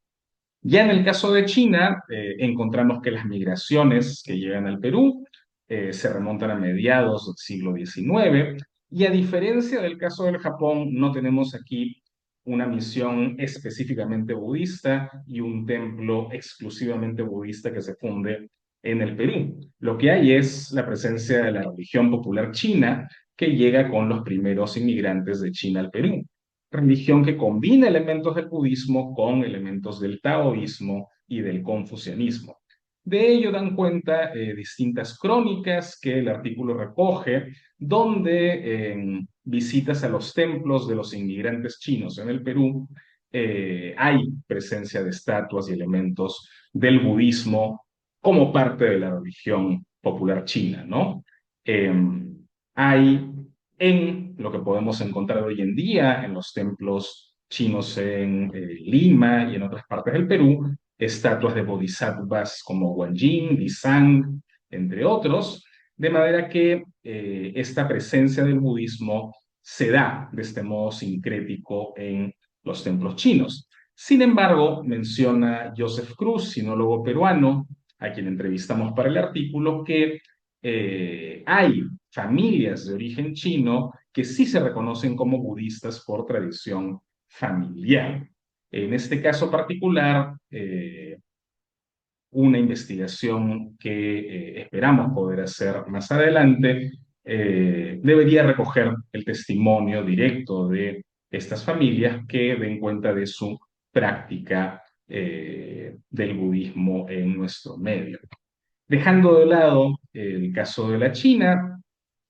Ya en el caso de China, encontramos que las migraciones que llegan al Perú se remontan a mediados del siglo XIX y a diferencia del caso del Japón, no tenemos aquí una misión específicamente budista y un templo exclusivamente budista que se funde en el Perú. Lo que hay es la presencia de la religión popular china que llega con los primeros inmigrantes de China al Perú, religión que combina elementos del budismo con elementos del taoísmo y del confucianismo. De ello dan cuenta distintas crónicas que el artículo recoge, donde en visitas a los templos de los inmigrantes chinos en el Perú hay presencia de estatuas y elementos del budismo como parte de la religión popular china, ¿no? Hay en lo que podemos encontrar hoy en día en los templos chinos en Lima y en otras partes del Perú, estatuas de bodhisattvas como Guanyin, Disang, entre otros, de manera que esta presencia del budismo se da de este modo sincrético en los templos chinos. Sin embargo, menciona Joseph Cruz, sinólogo peruano, a quien entrevistamos para el artículo, que hay familias de origen chino que sí se reconocen como budistas por tradición familiar. En este caso particular, una investigación que esperamos poder hacer más adelante debería recoger el testimonio directo de estas familias que den cuenta de su práctica del budismo en nuestro medio. Dejando de lado el caso de la China,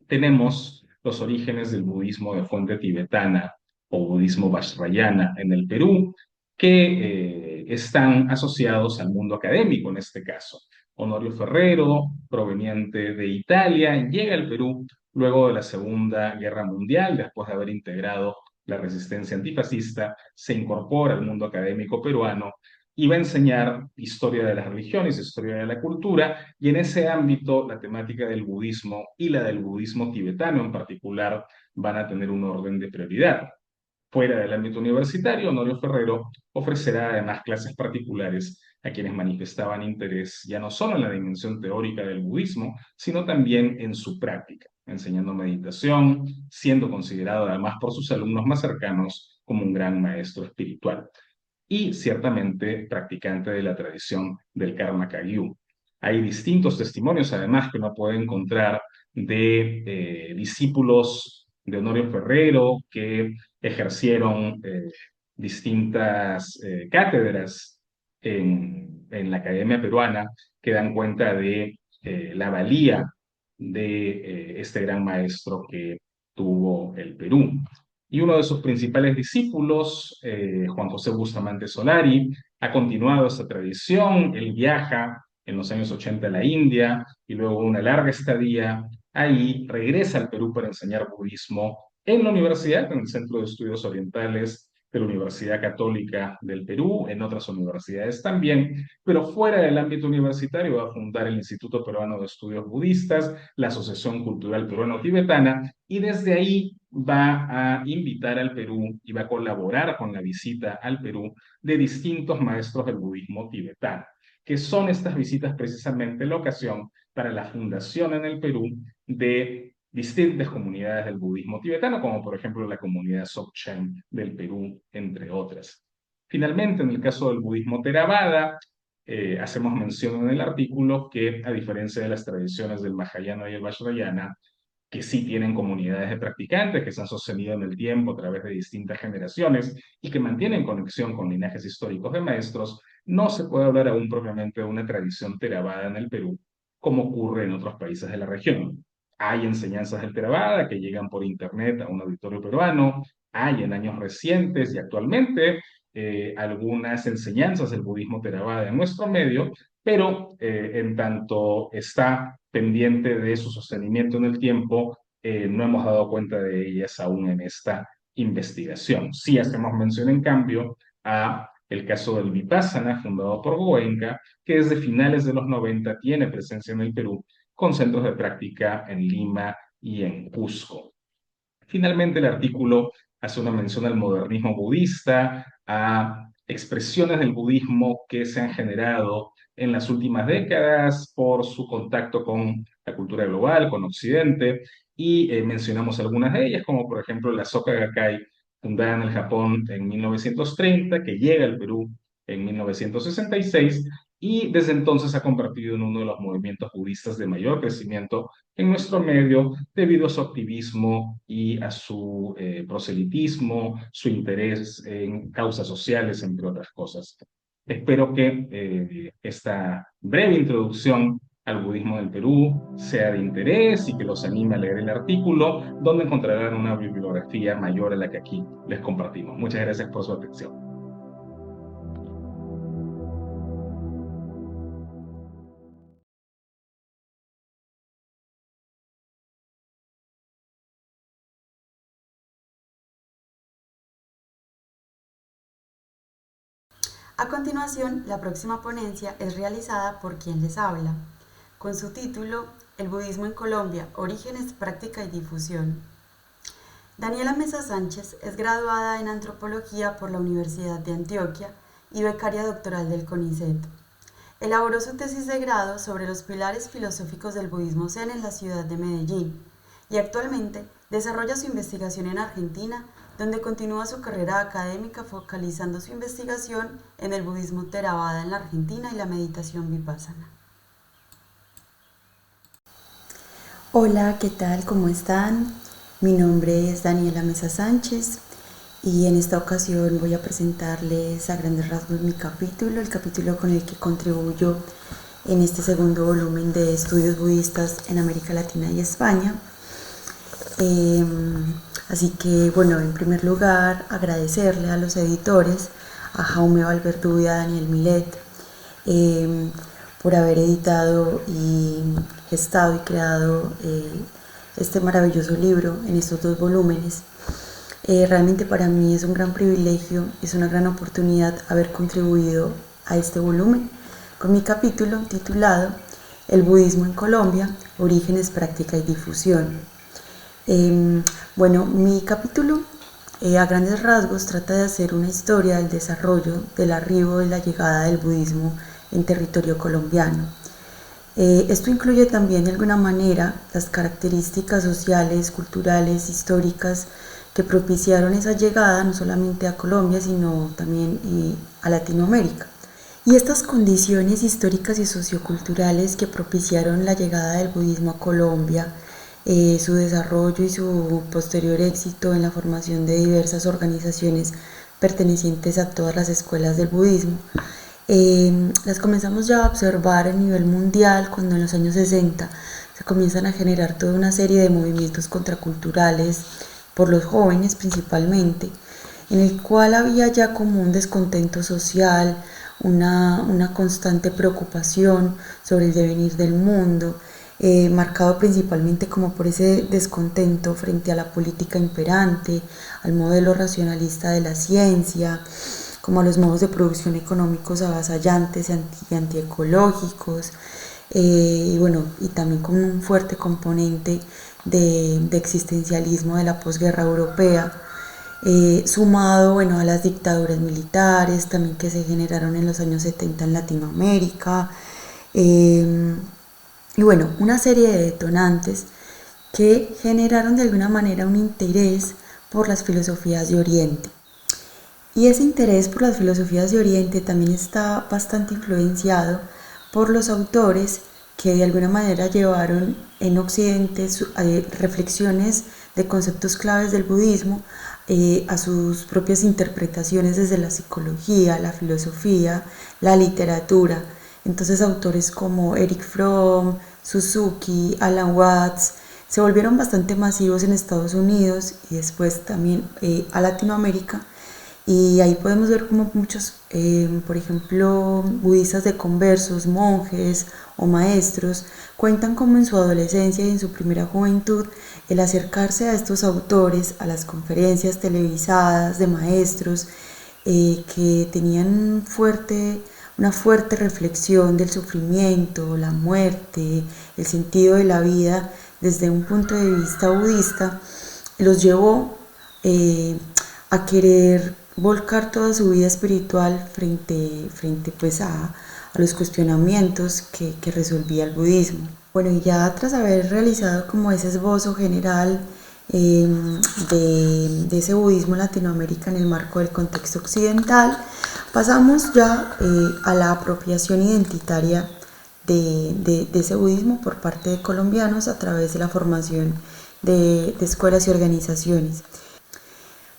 tenemos los orígenes del budismo de fuente tibetana o budismo vajrayana en el Perú, que están asociados al mundo académico en este caso. Honorio Ferrero, proveniente de Italia, llega al Perú luego de la Segunda Guerra Mundial, después de haber integrado la resistencia antifascista, se incorpora al mundo académico peruano y va a enseñar historia de las religiones, historia de la cultura, y en ese ámbito la temática del budismo y la del budismo tibetano en particular van a tener un orden de prioridad. Fuera del ámbito universitario, Honorio Ferrero ofrecerá además clases particulares a quienes manifestaban interés ya no solo en la dimensión teórica del budismo, sino también en su práctica, enseñando meditación, siendo considerado además por sus alumnos más cercanos como un gran maestro espiritual y ciertamente practicante de la tradición del Karma Kagyu. Hay distintos testimonios, además, que uno puede encontrar de discípulos de Honorio Ferrero que ejercieron distintas cátedras en la Academia Peruana que dan cuenta de la valía de este gran maestro que tuvo el Perú. Y uno de sus principales discípulos, Juan José Bustamante Solari, ha continuado esta tradición. Él viaja en los años 80 a la India y luego una larga estadía ahí regresa al Perú para enseñar budismo en la universidad, en el Centro de Estudios Orientales de la Universidad Católica del Perú, en otras universidades también, pero fuera del ámbito universitario va a fundar el Instituto Peruano de Estudios Budistas, la Asociación Cultural Peruano-Tibetana, y desde ahí va a invitar al Perú y va a colaborar con la visita al Perú de distintos maestros del budismo tibetano. que son estas visitas precisamente la ocasión para la fundación en el Perú de distintas comunidades del budismo tibetano, como por ejemplo la comunidad Dzogchen del Perú, entre otras. Finalmente, en el caso del budismo Theravada, hacemos mención en el artículo que, a diferencia de las tradiciones del Mahayana y el Vajrayana, que sí tienen comunidades de practicantes que se han sostenido en el tiempo a través de distintas generaciones y que mantienen conexión con linajes históricos de maestros, no se puede hablar aún propiamente de una tradición Theravada en el Perú, como ocurre en otros países de la región. Hay enseñanzas del Theravada que llegan por internet a un auditorio peruano, hay en años recientes y actualmente algunas enseñanzas del budismo Theravada en nuestro medio, pero en tanto está pendiente de su sostenimiento en el tiempo, no hemos dado cuenta de ellas aún en esta investigación. Sí hacemos mención, en cambio, a el caso del Vipassana, fundado por Goenka, que desde finales de los 90 tiene presencia en el Perú, con centros de práctica en Lima y en Cusco. Finalmente, el artículo hace una mención al modernismo budista, a expresiones del budismo que se han generado en las últimas décadas por su contacto con la cultura global, con Occidente, y mencionamos algunas de ellas, como por ejemplo la Soka Gakkai, fundada en el Japón en 1930, que llega al Perú en 1966, y desde entonces se ha convertido en uno de los movimientos budistas de mayor crecimiento en nuestro medio debido a su activismo y a su proselitismo, su interés en causas sociales, entre otras cosas. Espero que esta breve introducción al budismo del Perú sea de interés y que los anime a leer el artículo, donde encontrarán una bibliografía mayor a la que aquí les compartimos. Muchas gracias por su atención. A continuación, la próxima ponencia es realizada por quien les habla, con su título El budismo en Colombia, orígenes, práctica y difusión. Daniela Mesa Sánchez es graduada en Antropología por la Universidad de Antioquia y becaria doctoral del CONICET. Elaboró su tesis de grado sobre los pilares filosóficos del budismo zen en la ciudad de Medellín y actualmente desarrolla su investigación en Argentina, donde continúa su carrera académica focalizando su investigación en el budismo Theravada en la Argentina y la meditación Vipassana. Hola, ¿qué tal? ¿Cómo están? Mi nombre es Daniela Mesa Sánchez y en esta ocasión voy a presentarles a grandes rasgos mi capítulo, el capítulo con el que contribuyo en este segundo volumen de Estudios Budistas en América Latina y España. Así que, bueno, en primer lugar, agradecerle a los editores, a Jaume Valverdú y a Daniel Milet, por haber editado y gestado y creado este maravilloso libro en estos 2 volúmenes. Realmente para mí es un gran privilegio, es una gran oportunidad haber contribuido a este volumen con mi capítulo titulado El budismo en Colombia, orígenes, práctica y difusión. Bueno, mi capítulo a grandes rasgos trata de hacer una historia del desarrollo, del arribo y la llegada del budismo en territorio colombiano. Esto incluye también de alguna manera las características sociales, culturales, históricas que propiciaron esa llegada no solamente a Colombia, sino también a Latinoamérica. Y estas condiciones históricas y socioculturales que propiciaron la llegada del budismo a Colombia, su desarrollo y su posterior éxito en la formación de diversas organizaciones pertenecientes a todas las escuelas del budismo, las comenzamos ya a observar a nivel mundial cuando en los años 60 se comienzan a generar toda una serie de movimientos contraculturales por los jóvenes principalmente, en el cual había ya como un descontento social, una constante preocupación sobre el devenir del mundo, marcado principalmente como por ese descontento frente a la política imperante, al modelo racionalista de la ciencia, como a los modos de producción económicos avasallantes y antiecológicos, y también con un fuerte componente de existencialismo de la posguerra europea. sumado bueno, a las dictaduras militares también que se generaron en los años 70 en Latinoamérica, y bueno, una serie de detonantes que generaron de alguna manera un interés por las filosofías de Oriente. Y ese interés por las filosofías de Oriente también está bastante influenciado por los autores que de alguna manera llevaron en Occidente reflexiones de conceptos claves del budismo a sus propias interpretaciones desde la psicología, la filosofía, la literatura. Entonces autores como Erich Fromm, Suzuki, Alan Watts se volvieron bastante masivos en Estados Unidos y después también a Latinoamérica. Y ahí podemos ver como muchos, por ejemplo, budistas de conversos, monjes o maestros, cuentan como en su adolescencia y en su primera juventud el acercarse a estos autores, a las conferencias televisadas de maestros que tenían una fuerte reflexión del sufrimiento, la muerte, el sentido de la vida desde un punto de vista budista, los llevó a querer volcar toda su vida espiritual frente pues a los cuestionamientos que resolvía el budismo. Bueno, y ya tras haber realizado como ese esbozo general de ese budismo en Latinoamérica en el marco del contexto occidental, pasamos ya a la apropiación identitaria de ese budismo por parte de colombianos a través de la formación de escuelas y organizaciones.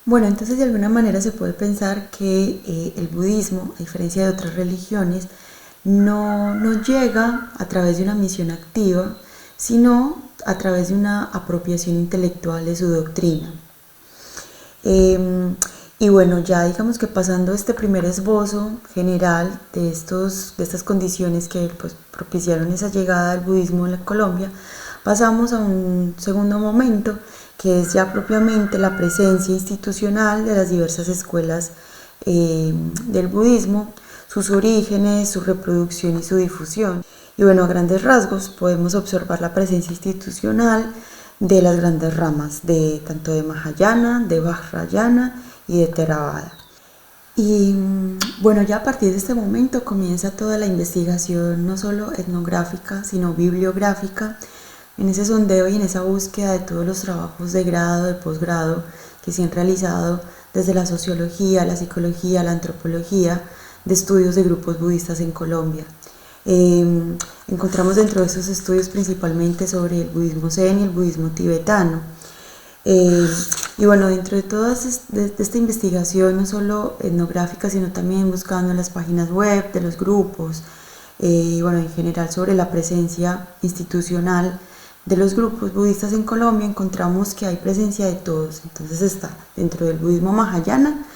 Bueno, entonces de alguna manera se puede pensar que el budismo, a diferencia de otras religiones, no llega a través de una misión activa, sino a través de una apropiación intelectual de su doctrina. Y bueno, ya digamos que pasando este primer esbozo general de estas condiciones que pues, propiciaron esa llegada del budismo en la Colombia, pasamos a un segundo momento que es ya propiamente la presencia institucional de las diversas escuelas del budismo, sus orígenes, su reproducción y su difusión. Y bueno, a grandes rasgos podemos observar la presencia institucional de las grandes ramas, tanto de Mahayana, de Vajrayana y de Theravada. Y bueno, ya a partir de este momento comienza toda la investigación, no solo etnográfica, sino bibliográfica, en ese sondeo y en esa búsqueda de todos los trabajos de grado, de posgrado, que se han realizado desde la sociología, la psicología, la antropología, de estudios de grupos budistas en Colombia. Encontramos dentro de esos estudios principalmente sobre el budismo zen y el budismo tibetano. Y bueno, dentro de toda esta investigación, no solo etnográfica, sino también buscando en las páginas web de los grupos, y bueno, en general sobre la presencia institucional de los grupos budistas en Colombia, encontramos que hay presencia de todos. Entonces está dentro del budismo Mahayana,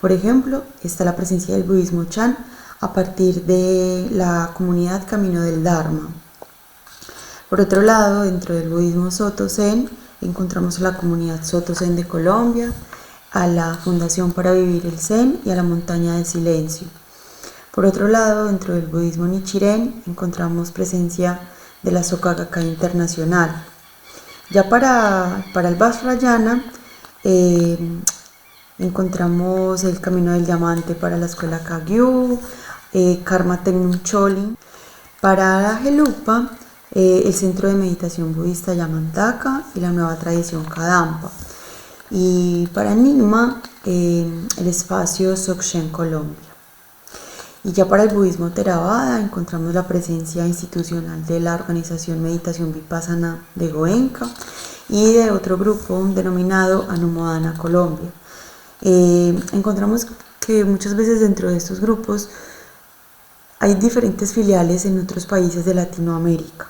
por ejemplo, está la presencia del budismo Chan a partir de la comunidad Camino del Dharma. Por otro lado, dentro del budismo Soto Zen, encontramos a la comunidad Soto Zen de Colombia, a la Fundación para Vivir el Zen y a la Montaña del Silencio. Por otro lado, dentro del budismo Nichiren, encontramos presencia de la Soka Gakkai Internacional. Ya para el Vajrayana encontramos el Camino del Diamante para la escuela Kagyu, Karma Technum Choling. Para la Gelugpa, el Centro de Meditación Budista Yamantaka y la Nueva Tradición Kadampa. Y para Nyingma, el espacio Dzogchen Colombia. Y ya para el budismo Theravada encontramos la presencia institucional de la organización Meditación Vipassana de Goenka y de otro grupo denominado Anumodana Colombia. Encontramos que muchas veces dentro de estos grupos hay diferentes filiales en otros países de Latinoamérica.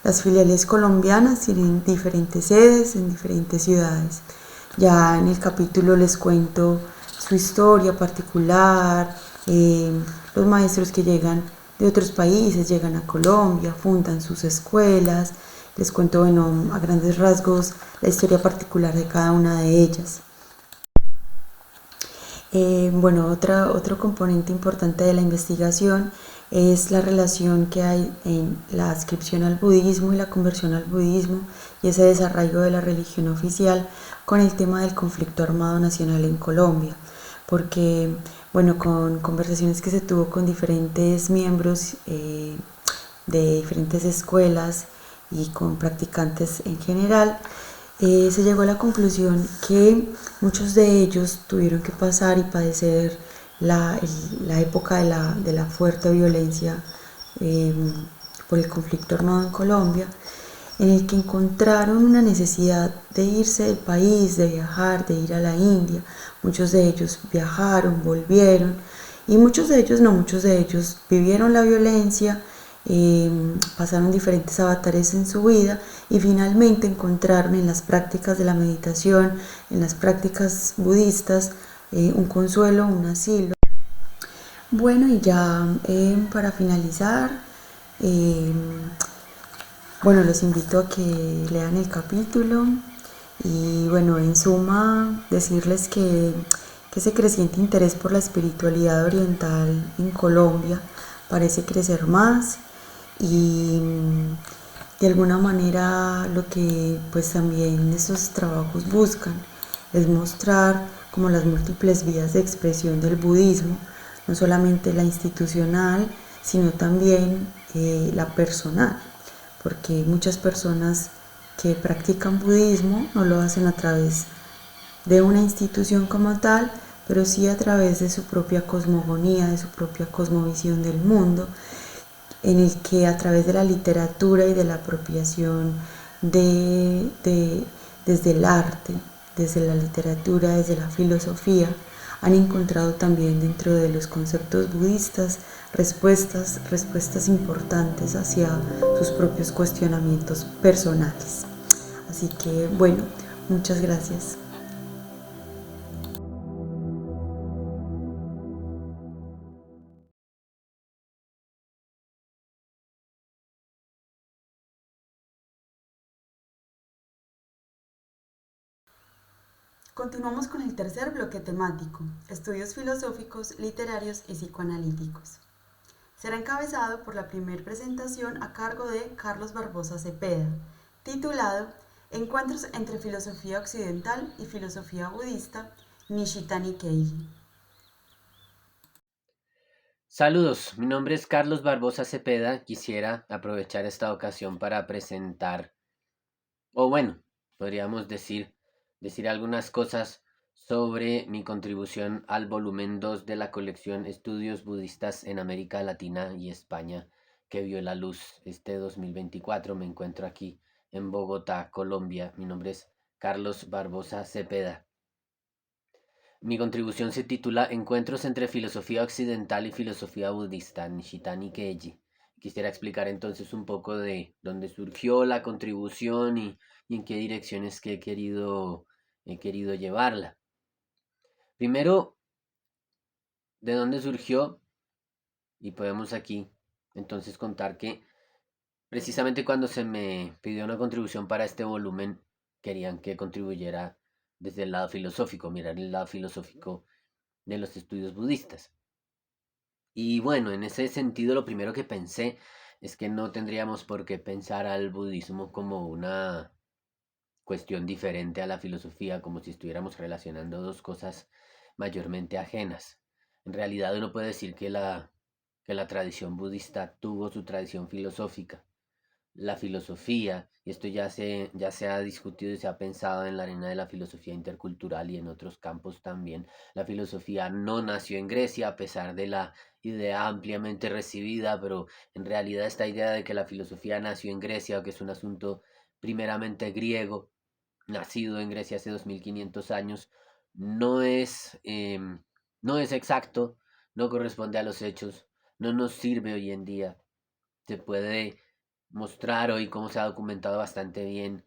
Las filiales colombianas tienen diferentes sedes en diferentes ciudades. Ya en el capítulo les cuento su historia particular, los maestros que llegan de otros países, llegan a Colombia, fundan sus escuelas, les cuento, bueno, a grandes rasgos la historia particular de cada una de ellas. Bueno, otro componente importante de la investigación es la relación que hay en la adscripción al budismo y la conversión al budismo y ese desarraigo de la religión oficial con el tema del conflicto armado nacional en Colombia. Porque, bueno, con conversaciones que se tuvo con diferentes miembros de diferentes escuelas y con practicantes en general, se llegó a la conclusión que muchos de ellos tuvieron que pasar y padecer la época de la fuerte violencia por el conflicto armado en Colombia, en el que encontraron una necesidad de irse del país, de viajar, de ir a la India. Muchos de ellos viajaron, volvieron, y muchos de ellos vivieron la violencia, pasaron diferentes avatares en su vida y finalmente encontraron en las prácticas de la meditación, en las prácticas budistas, un consuelo, un asilo. Bueno, y ya para finalizar, bueno, los invito a que lean el capítulo y bueno, en suma, decirles que ese creciente interés por la espiritualidad oriental en Colombia parece crecer más y de alguna manera lo que pues también esos trabajos buscan es mostrar como las múltiples vías de expresión del budismo, no solamente la institucional, sino también la personal, porque muchas personas que practican budismo no lo hacen a través de una institución como tal, pero sí a través de su propia cosmogonía, de su propia cosmovisión del mundo, en el que a través de la literatura y de la apropiación desde el arte, desde la literatura, desde la filosofía, han encontrado también dentro de los conceptos budistas respuestas importantes hacia sus propios cuestionamientos personales. Así que bueno, muchas gracias. Continuamos con el tercer bloque temático, estudios filosóficos, literarios y psicoanalíticos. Será encabezado por la primera presentación a cargo de Carlos Barbosa Cepeda, titulado Encuentros entre filosofía occidental y filosofía budista, Nishitani Keiji. Saludos, mi nombre es Carlos Barbosa Cepeda. Quisiera aprovechar esta ocasión para presentar, o bueno, podríamos decir algunas cosas sobre mi contribución al volumen 2 de la colección Estudios Budistas en América Latina y España, que vio la luz este 2024. Me encuentro aquí en Bogotá, Colombia. Mi nombre es Carlos Barbosa Cepeda. Mi contribución se titula Encuentros entre filosofía occidental y filosofía budista, Nishitani Keiji. Quisiera explicar entonces un poco de dónde surgió la contribución y en qué direcciones que he querido llevarla. Primero, de dónde surgió, y podemos aquí entonces contar que precisamente cuando se me pidió una contribución para este volumen, querían que contribuyera desde el lado filosófico, mirar el lado filosófico de los estudios budistas. Y bueno, en ese sentido lo primero que pensé es que no tendríamos por qué pensar al budismo como una cuestión diferente a la filosofía, como si estuviéramos relacionando dos cosas mayormente ajenas. En realidad uno puede decir que la tradición budista tuvo su tradición filosófica. La filosofía, y esto ya se ha discutido y se ha pensado en la arena de la filosofía intercultural y en otros campos también, la filosofía no nació en Grecia a pesar de la idea ampliamente recibida, pero en realidad esta idea de que la filosofía nació en Grecia o que es un asunto primeramente griego, nacido en Grecia hace 2500 años, no es, no es exacto, no corresponde a los hechos, no nos sirve hoy en día. Se puede mostrar hoy cómo se ha documentado bastante bien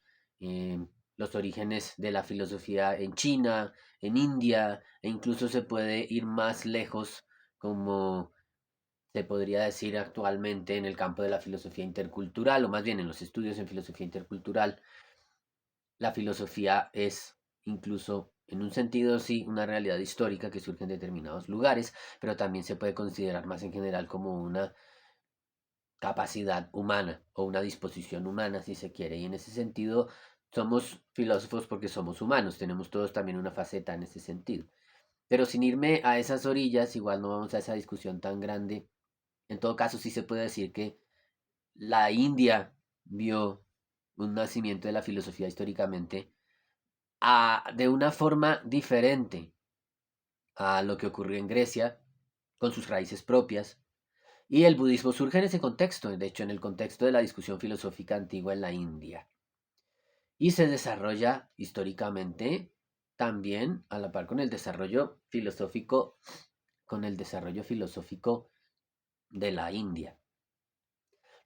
los orígenes de la filosofía en China, en India, e incluso se puede ir más lejos, como se podría decir actualmente en el campo de la filosofía intercultural, o más bien en los estudios en filosofía intercultural. La filosofía es incluso, en un sentido sí, una realidad histórica que surge en determinados lugares, pero también se puede considerar más en general como una capacidad humana o una disposición humana, si se quiere. Y en ese sentido, somos filósofos porque somos humanos, tenemos todos también una faceta en ese sentido. Pero sin irme a esas orillas, igual no vamos a esa discusión tan grande. En todo caso, sí se puede decir que la India vio un nacimiento de la filosofía históricamente de una forma diferente a lo que ocurrió en Grecia, con sus raíces propias. Y el budismo surge en ese contexto, de hecho en el contexto de la discusión filosófica antigua en la India. Y se desarrolla históricamente también a la par con el desarrollo filosófico de la India.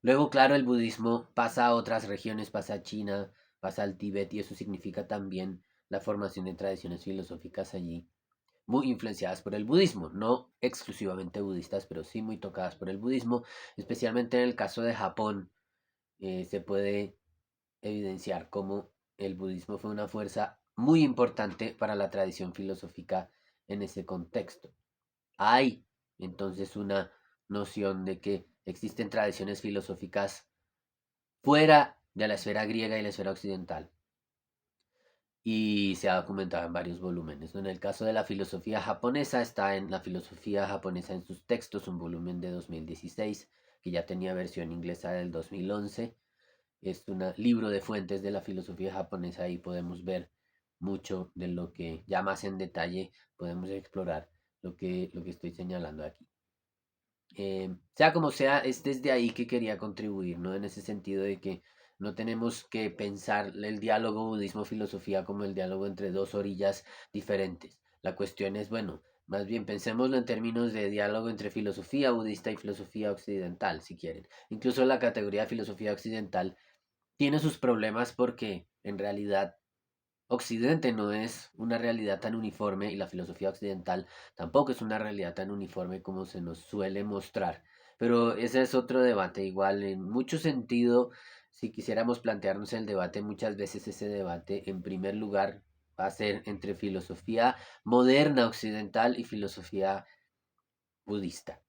Luego, claro, el budismo pasa a otras regiones, pasa a China, pasa al Tíbet, y eso significa también la formación de tradiciones filosóficas allí, muy influenciadas por el budismo, no exclusivamente budistas, pero sí muy tocadas por el budismo, especialmente en el caso de Japón. Se puede evidenciar cómo el budismo fue una fuerza muy importante para la tradición filosófica en ese contexto. Hay entonces una noción de que existen tradiciones filosóficas fuera de la esfera griega y la esfera occidental, y se ha documentado en varios volúmenes, ¿no? En el caso de la filosofía japonesa, está en la filosofía japonesa en sus textos, un volumen de 2016, que ya tenía versión inglesa del 2011. Es un libro de fuentes de la filosofía japonesa y podemos ver mucho de lo que ya más en detalle podemos explorar lo que estoy señalando aquí. Sea como sea, es desde ahí que quería contribuir, ¿no? En ese sentido de que no tenemos que pensar el diálogo budismo-filosofía como el diálogo entre dos orillas diferentes. La cuestión es, bueno, más bien pensémoslo en términos de diálogo entre filosofía budista y filosofía occidental, si quieren. Incluso la categoría de filosofía occidental tiene sus problemas porque en realidad Occidente no es una realidad tan uniforme y la filosofía occidental tampoco es una realidad tan uniforme como se nos suele mostrar. Pero ese es otro debate. Igual, en mucho sentido, si quisiéramos plantearnos el debate, muchas veces ese debate, en primer lugar, va a ser entre filosofía moderna occidental y filosofía budista.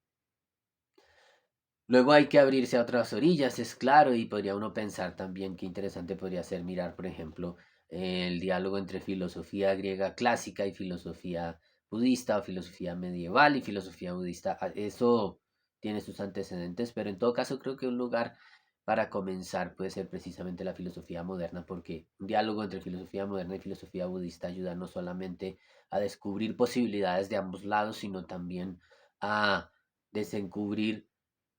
Luego hay que abrirse a otras orillas, es claro, y podría uno pensar también qué interesante podría ser mirar, por ejemplo, el diálogo entre filosofía griega clásica y filosofía budista o filosofía medieval y filosofía budista. Eso tiene sus antecedentes, pero en todo caso creo que un lugar para comenzar puede ser precisamente la filosofía moderna, porque un diálogo entre filosofía moderna y filosofía budista ayuda no solamente a descubrir posibilidades de ambos lados, sino también a desencubrir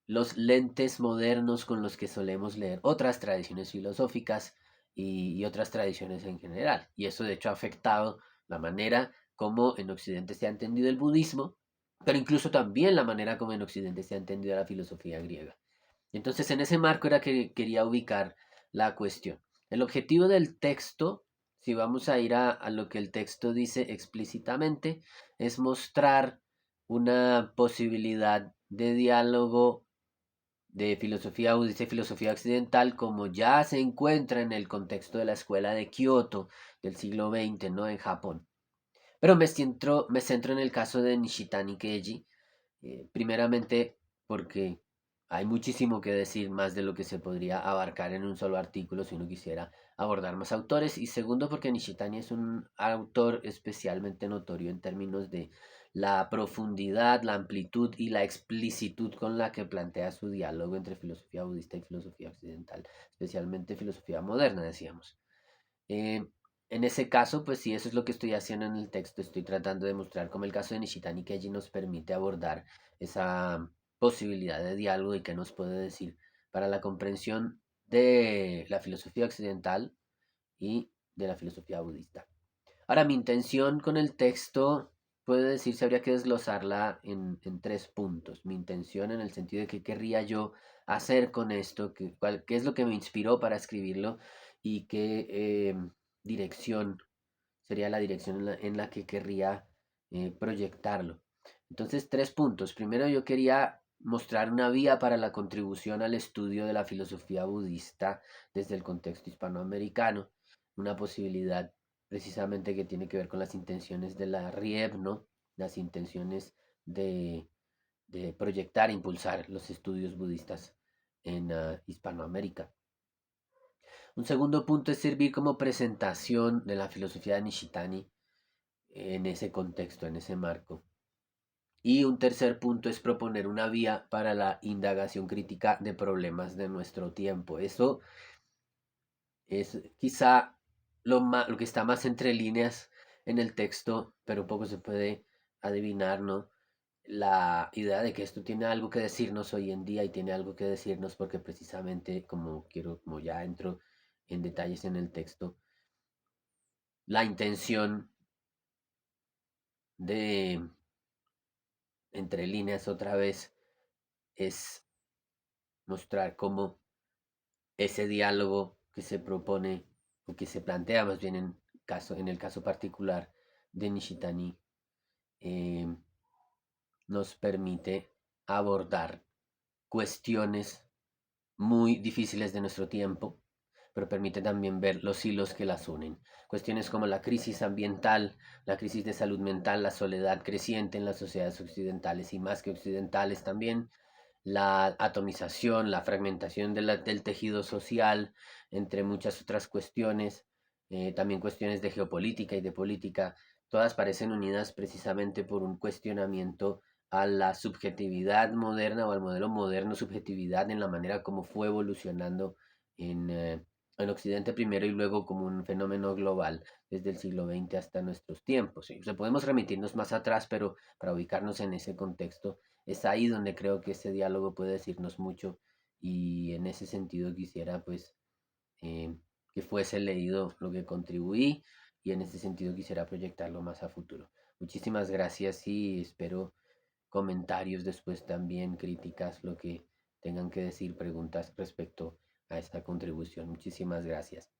los lentes modernos con los que solemos leer otras tradiciones filosóficas y otras tradiciones en general. Y eso de hecho ha afectado la manera como en Occidente se ha entendido el budismo, pero incluso también la manera como en Occidente se ha entendido la filosofía griega. Entonces en ese marco era que quería ubicar la cuestión. El objetivo del texto, si vamos a ir a lo que el texto dice explícitamente, es mostrar una posibilidad de diálogo de filosofía budista y filosofía occidental, como ya se encuentra en el contexto de la escuela de Kioto del siglo XX, ¿no? En Japón. Pero me centro en el caso de Nishitani Keiji, primeramente porque hay muchísimo que decir más de lo que se podría abarcar en un solo artículo si uno quisiera abordar más autores, y segundo porque Nishitani es un autor especialmente notorio en términos de la profundidad, la amplitud y la explicitud con la que plantea su diálogo entre filosofía budista y filosofía occidental, especialmente filosofía moderna, decíamos. Eh, en ese caso, pues sí, eso es lo que estoy haciendo en el texto. Estoy tratando de mostrar cómo el caso de Nishitani Keiji nos permite abordar esa posibilidad de diálogo y qué nos puede decir para la comprensión de la filosofía occidental y de la filosofía budista. Ahora, mi intención con el texto, puede decirse, habría que desglosarla en tres puntos. Mi intención en el sentido de que querría yo hacer con esto, qué es lo que me inspiró para escribirlo y qué dirección sería la dirección en la que querría proyectarlo. Entonces, tres puntos. Primero, yo quería mostrar una vía para la contribución al estudio de la filosofía budista desde el contexto hispanoamericano, una posibilidad precisamente que tiene que ver con las intenciones de la RIEB, ¿no? Las intenciones de proyectar e impulsar los estudios budistas en Hispanoamérica. Un segundo punto es servir como presentación de la filosofía de Nishitani en ese contexto, en ese marco. Y un tercer punto es proponer una vía para la indagación crítica de problemas de nuestro tiempo. Eso es quizá lo que está más entre líneas en el texto, pero un poco se puede adivinar, ¿no? La idea de que esto tiene algo que decirnos hoy en día y tiene algo que decirnos porque precisamente, como ya entro en detalles en el texto, la intención de, entre líneas otra vez, es mostrar cómo ese diálogo que se propone o que se plantea más bien en el caso particular de Nishitani, eh, nos permite abordar cuestiones muy difíciles de nuestro tiempo, pero permite también ver los hilos que las unen. Cuestiones como la crisis ambiental, la crisis de salud mental, la soledad creciente en las sociedades occidentales y más que occidentales también, la atomización, la fragmentación del tejido social, entre muchas otras cuestiones, también cuestiones de geopolítica y de política, todas parecen unidas precisamente por un cuestionamiento a la subjetividad moderna o al modelo moderno subjetividad en la manera como fue evolucionando en Occidente primero y luego como un fenómeno global desde el siglo XX hasta nuestros tiempos. ¿Sí? O sea, podemos remitirnos más atrás, pero para ubicarnos en ese contexto, es ahí donde creo que este diálogo puede decirnos mucho y en ese sentido quisiera pues que fuese leído lo que contribuí y en ese sentido quisiera proyectarlo más a futuro. Muchísimas gracias y espero comentarios después también, críticas, lo que tengan que decir, preguntas respecto a esta contribución. Muchísimas gracias.